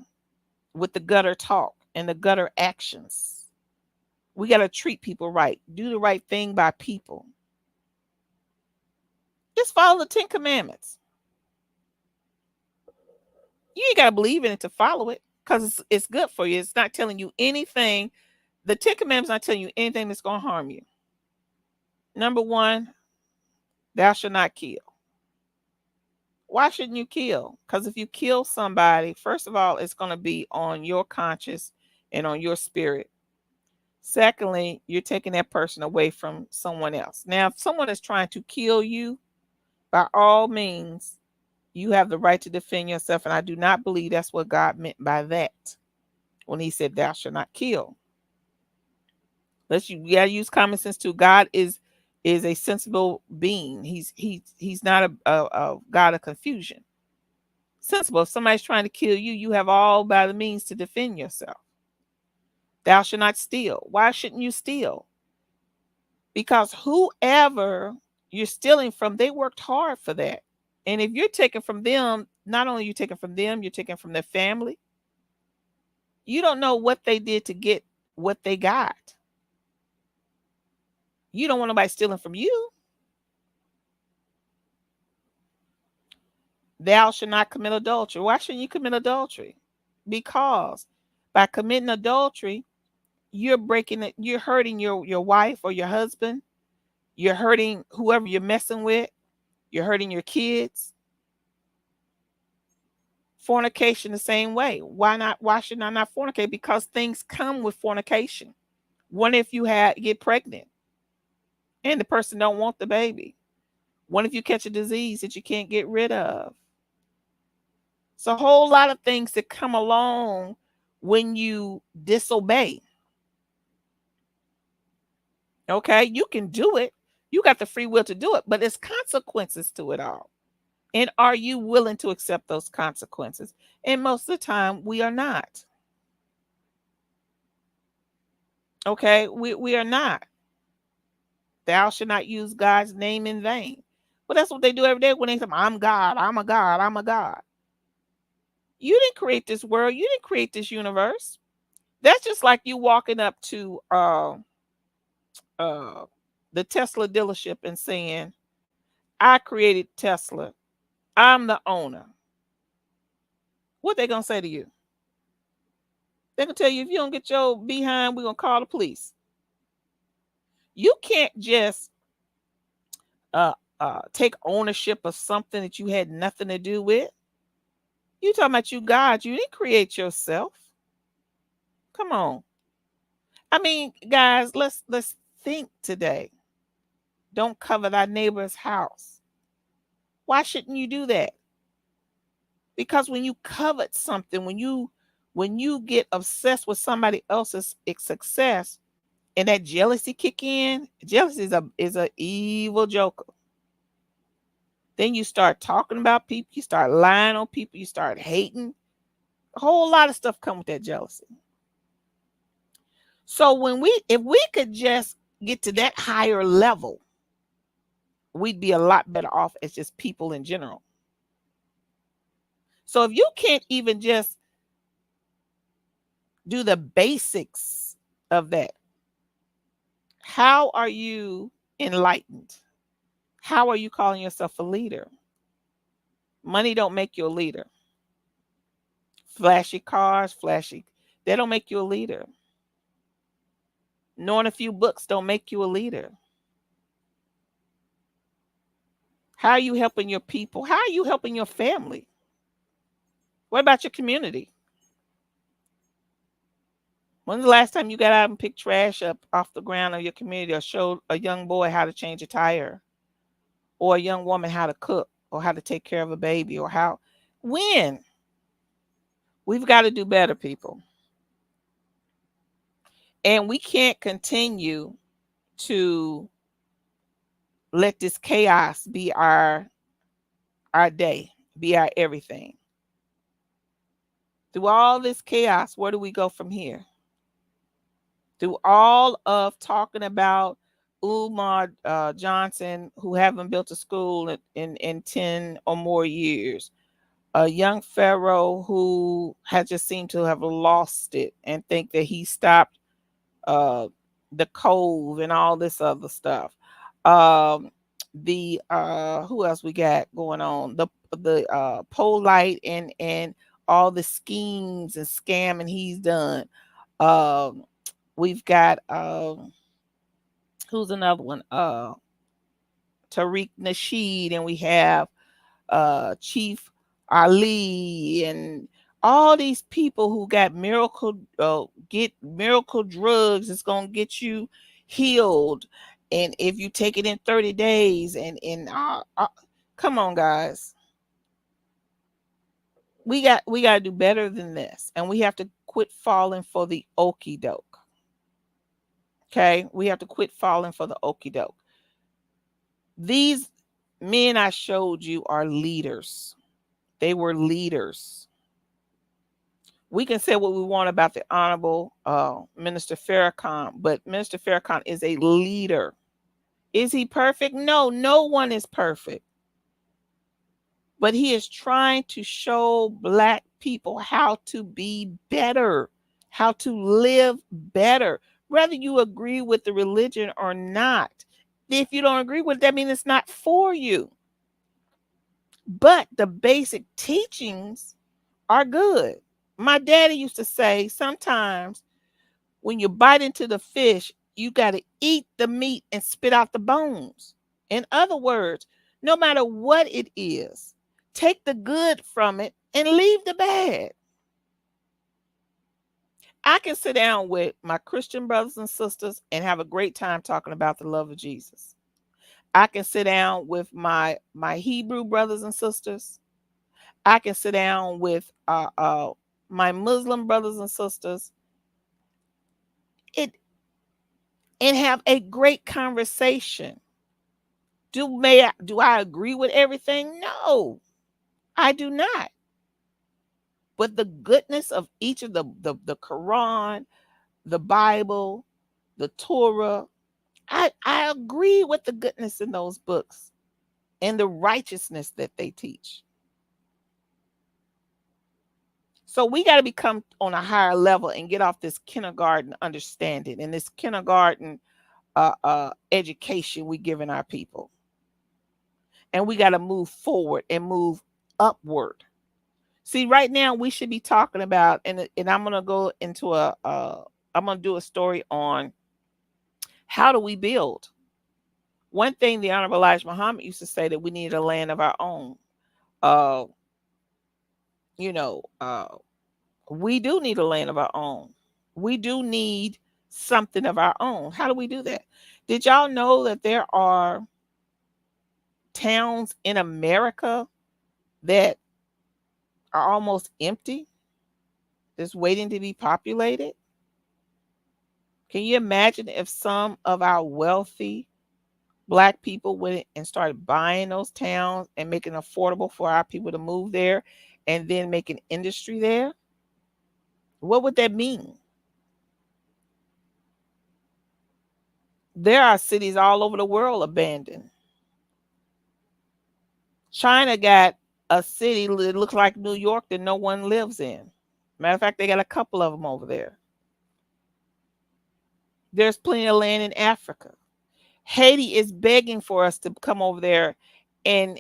with the gutter talk and the gutter actions. We got to treat people right, do the right thing by people. Just follow the 10 Commandments. You ain't got to believe in it to follow it because it's good for you. It's not telling you anything. The 10 Commandments not telling you anything that's going to harm you. Number 1, thou shalt not kill. Why shouldn't you kill? Because if you kill somebody, first of all, it's going to be on your conscience and on your spirit. Secondly, you're taking that person away from someone else. Now, if someone is trying to kill you, by all means, you have the right to defend yourself. And I do not believe that's what God meant by that when he said, thou shalt not kill. You gotta use common sense too. God is a sensible being. He's not a God of confusion. Sensible. If somebody's trying to kill you, you have all by the means to defend yourself. Thou shalt not steal. Why shouldn't you steal? Because whoever you're stealing from, they worked hard for that. And if you're taking from them, not only are you taking from them, you're taking from their family. You don't know what they did to get what they got. You don't want nobody stealing from you. Thou shalt not commit adultery. Why shouldn't you commit adultery? Because by committing adultery, you're breaking it. You're hurting your wife or your husband. You're hurting whoever you're messing with. You're hurting your kids. Fornication the same way. Why not? Why should I not fornicate? Because things come with fornication. What if you get pregnant and the person don't want the baby? What if you catch a disease that you can't get rid of? It's a whole lot of things that come along when you disobey. Okay, you can do it. You got the free will to do it, but there's consequences to it all. And are you willing to accept those consequences? And most of the time, we are not. Okay, we are not. Thou shalt not use God's name in vain. Well, that's what they do every day when they say, I'm God, I'm a God, I'm a God. You didn't create this world. You didn't create this universe. That's just like you walking up to the Tesla dealership and saying, I created Tesla. I'm the owner. What they going to say to you? They're going to tell you, if you don't get your behind, we're going to call the police. You can't just take ownership of something that you had nothing to do with. You talking about you God. You didn't create yourself. Come on. I mean, guys, let's think today. Don't covet thy neighbor's house. Why shouldn't you do that? Because when you covet something, when you get obsessed with somebody else's success and that jealousy kick in, jealousy is a evil joker. Then you start talking about people, you start lying on people, you start hating. A whole lot of stuff come with that jealousy. So if we could just get to that higher level, we'd be a lot better off as just people in general. So if you can't even just do the basics of that, how are you enlightened? How are you calling yourself a leader? Money don't make you a leader. Flashy cars, they don't make you a leader. Knowing a few books don't make you a leader. How are you helping your people? How are you helping your family? What about your community? When's the last time you got out and picked trash up off the ground of your community, or showed a young boy how to change a tire, or a young woman how to cook, or how to take care of a baby, or when? We've got to do better, people. And we can't continue to let this chaos be our day. be our everything. Through all this chaos, where do we go from here? Through all of talking about Umar Johnson, who haven't built a school in 10 or more years, a young Pharaoh who has just seemed to have lost it and think that he stopped uh, the cove and all this other stuff. Um, the who else we got going on? The Polite and all the schemes and scamming he's done. Um, we've got who's another one? Tariq Nasheed, and we have Chief Ali, and all these people who got get miracle drugs. It's gonna get you healed, and if you take it in 30 days, and come on, guys, we got to do better than this, and we have to quit falling for the okey doke. Okay, we have to quit falling for the okey doke. These men I showed you are leaders. They were leaders. We can say what we want about the Honorable Minister Farrakhan, but Minister Farrakhan is a leader. Is he perfect? No, no one is perfect. But he is trying to show Black people how to be better, how to live better, whether you agree with the religion or not. If you don't agree with it, that means it's not for you. But the basic teachings are good. My daddy used to say sometimes when you bite into the fish, you got to eat the meat and spit out the bones. In other words, no matter what it is, take the good from it and leave the bad. I can sit down with my Christian brothers and sisters and have a great time talking about the love of Jesus. I can sit down with my Hebrew brothers and sisters. I can sit down with my Muslim brothers and sisters. It and have a great conversation. Do I agree with everything? No, I do not. But the goodness of each of the Quran, the Bible, the Torah, I agree with the goodness in those books and the righteousness that they teach. So we got to become on a higher level and get off this kindergarten understanding and this kindergarten education we giving our people. And we got to move forward and move upward. See, right now we should be talking about, and I'm gonna go into I'm gonna do a story on how do we build. One thing the Honorable Elijah Muhammad used to say that we need a land of our own. Uh, you know, we do need a land of our own. We do need something of our own. How do we do that? Did y'all know that there are towns in America that are almost empty, just waiting to be populated? Can you imagine if some of our wealthy Black people went and started buying those towns and making it affordable for our people to move there and then make an industry there? What would that mean? There are cities all over the world abandoned. China got a city that looks like New York that no one lives in. Matter of fact, they got a couple of them over there. There's plenty of land in Africa. Haiti is begging for us to come over there and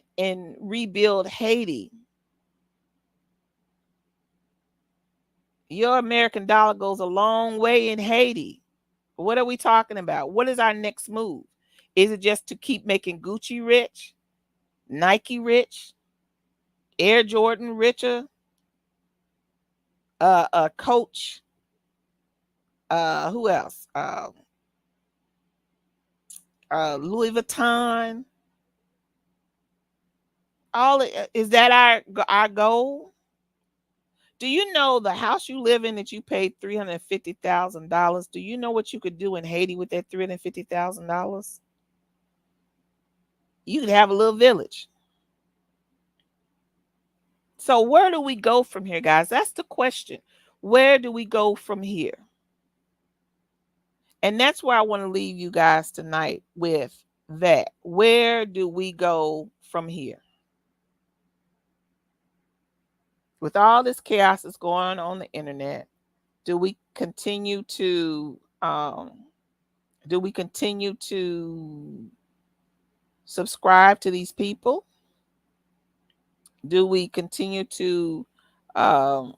rebuild Haiti. Your American dollar goes a long way in Haiti. What are we talking about? What is our next move? Is it just to keep making Gucci rich, Nike rich, Air Jordan richer, Coach, who else? Louis Vuitton. Is that our goal? Do you know the house you live in that you paid $350,000? Do you know what you could do in Haiti with that $350,000? You could have a little village. So where do we go from here, guys? That's the question. Where do we go from here? And that's where I want to leave you guys tonight with that. Where do we go from here? With all this chaos that's going on the internet, do we continue to subscribe to these people? Do we continue to um,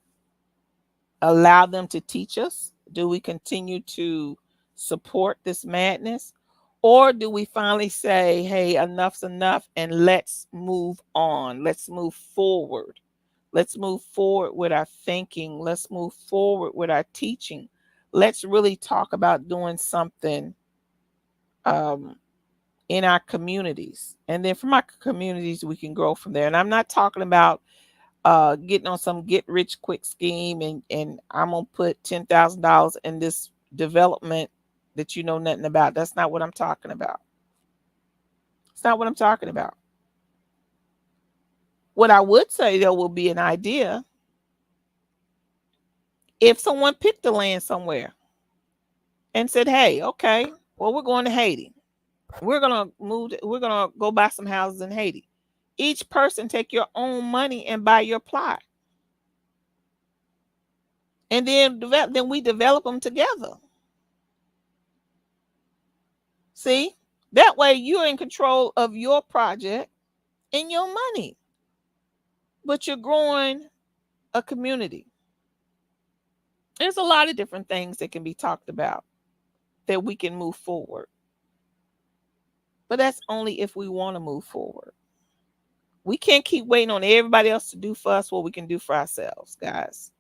allow them to teach us? Do we continue to support this madness? Or do we finally say, hey, enough's enough and let's move on? Let's move forward. Let's move forward with our thinking. Let's move forward with our teaching. Let's really talk about doing something in our communities. And then from our communities, we can grow from there. And I'm not talking about getting on some get rich quick scheme and I'm gonna put $10,000 in this development that you know nothing about. That's not what I'm talking about. It's not what I'm talking about. What I would say though will be an idea if someone picked the land somewhere and said, hey, okay, well, we're going to Haiti. We're gonna go buy some houses in Haiti. Each person take your own money and buy your plot. And then we develop them together. See, that way you're in control of your project and your money, but you're growing a community. There's a lot of different things that can be talked about that we can move forward. But that's only if we want to move forward. We can't keep waiting on everybody else to do for us what we can do for ourselves, guys.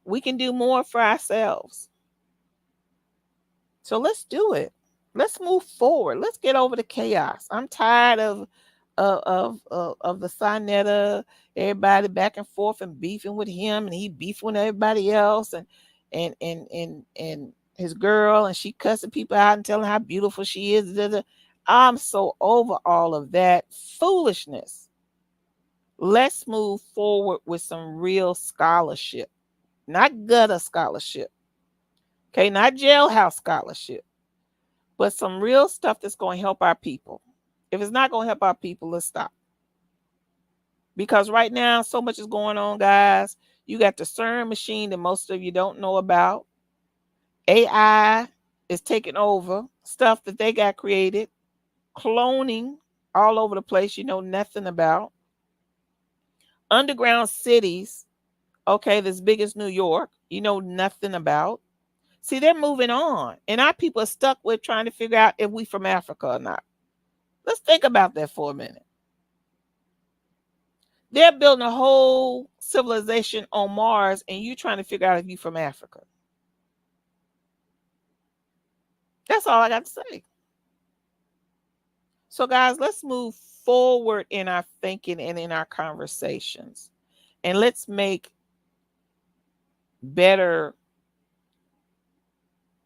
We can do more for ourselves. So let's do it. Let's move forward. Let's get over the chaos. I'm tired of the Sinetta, everybody back and forth and beefing with him, and he beefing with everybody else, and his girl, and she cussing people out and telling how beautiful she is. I'm so over all of that foolishness. Let's move forward with some real scholarship, not gutter scholarship. Okay, not jailhouse scholarship, but some real stuff that's going to help our people. If it's not going to help our people, let's stop. Because right now, so much is going on, guys. You got the CERN machine that most of you don't know about. AI is taking over stuff that they got created. Cloning all over the place you know nothing about. Underground cities, okay, as big as New York, you know nothing about. See, they're moving on. And our people are stuck with trying to figure out if we from Africa or not. Let's think about that for a minute. They're building a whole civilization on Mars, and you trying to figure out if you from Africa. That's all I got to say. So, guys, let's move forward in our thinking and in our conversations. And let's make better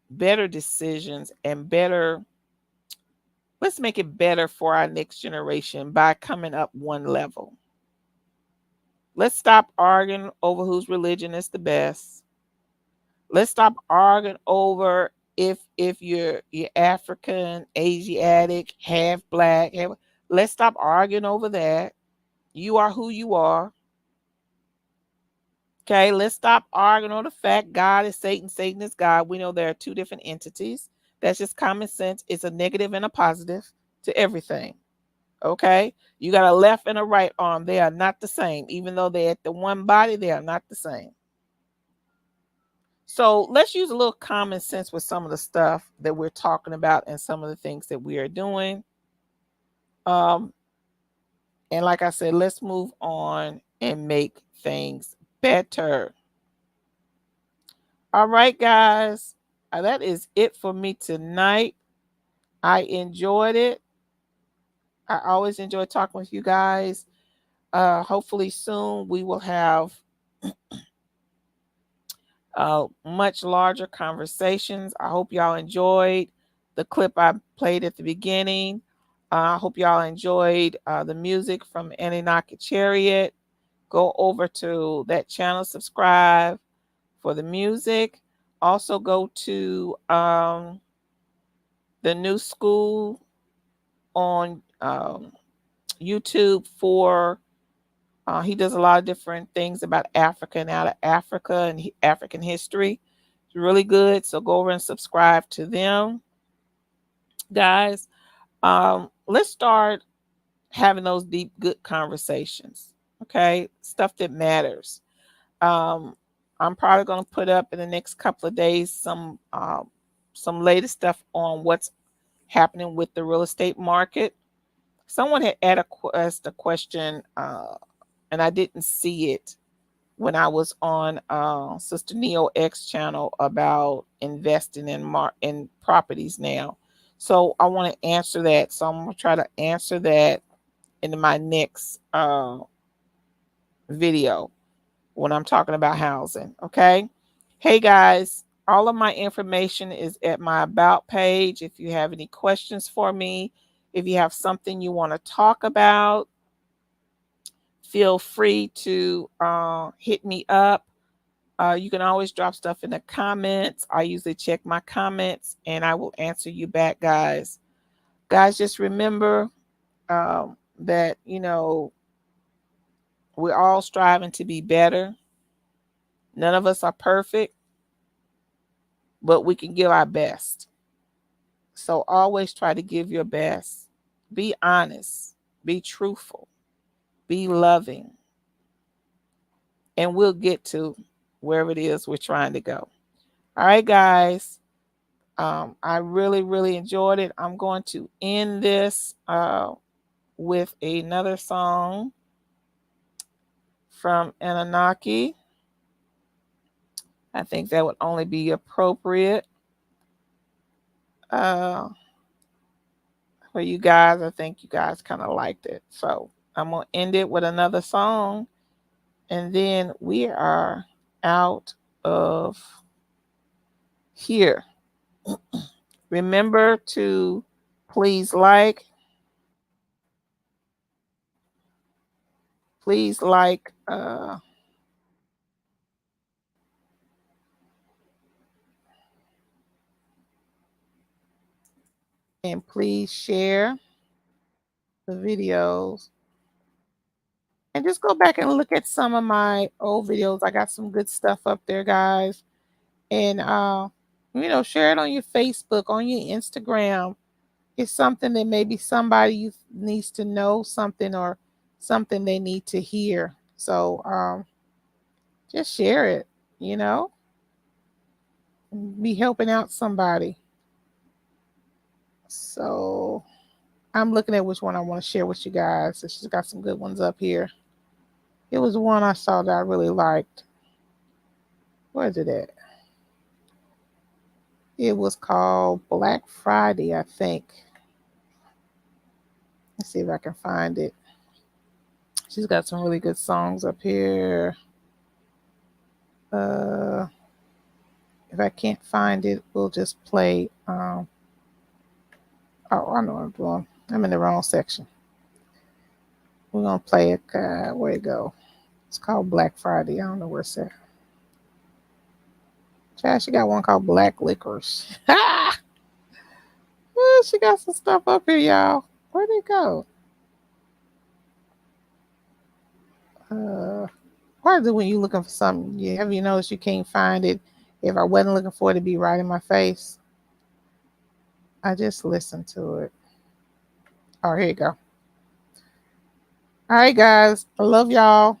decisions and let's make it better for our next generation by coming up one level. Let's stop arguing over whose religion is the best. Let's stop arguing over if you're African, Asiatic, half black. Let's stop arguing over that. You are who you are. Okay, let's stop arguing on the fact God is Satan, Satan is God. We know there are two different entities. That's just common sense. It's a negative and a positive to everything. Okay, you got a left and a right arm. They are not the same. Even though they're at the one body, they are not the same. So let's use a little common sense with some of the stuff that we're talking about and some of the things that we are doing. And like I said, let's move on and make things better. All right, guys. That is it for me tonight. I enjoyed it. I always enjoy talking with you guys. Hopefully soon we will have much larger conversations. I hope y'all enjoyed the clip I played at the beginning. I hope y'all enjoyed the music from Anunnaki Chariot. Go over to that channel, subscribe for the music. Also go to the New School on YouTube for he does a lot of different things about Africa and out of Africa and African history. It's really good. So go over and subscribe to them, guys. Let's start having those deep, good conversations. Okay, stuff that matters. I'm probably going to put up in the next couple of days some latest stuff on what's happening with the real estate market. Someone had asked a question, and I didn't see it when I was on Sister Neo X channel about investing in properties now. So I want to answer that. So I'm going to try to answer that in my next video when I'm talking about housing. Okay. Hey guys, all of my information is at my about page. If you have any questions for me, if you have something you want to talk about, feel free to hit me up. You can always drop stuff in the comments. I usually check my comments and I will answer you back, guys. Guys, just remember that, you know, we're all striving to be better. None of us are perfect, but we can give our best. So always try to give your best. Be honest. Be truthful. Be loving. And we'll get to wherever it is we're trying to go. All right, guys. I really, really enjoyed it. I'm going to end this with another song from Anunnaki. I think that would only be appropriate for you guys. I think you guys kind of liked it. So I'm going to end it with another song. And then we are out of here. Remember to please like, and please share the videos. And just go back and look at some of my old videos. I got some good stuff up there, guys. And, you know, share it on your Facebook, on your Instagram. It's something that maybe somebody needs to know something or something they need to hear. So just share it, you know. Be helping out somebody. So I'm looking at which one I want to share with you guys. So she's got some good ones up here. It was one I saw that I really liked. Where is it at? It was called Black Friday, I think. Let's see if I can find it. She's got some really good songs up here. If I can't find it, we'll just play. Oh, I know what I'm doing. I'm in the wrong section. We're going to play it. Where it go? It's called Black Friday. I don't know where it's at. Chad, she got one called Black Licorice. She got some stuff up here, y'all. Where'd it go? Why is it when you looking for something? Have you noticed you can't find it? If I wasn't looking for it to be right in my face, I just listened to it. Oh, here you go. All right, guys. I love y'all.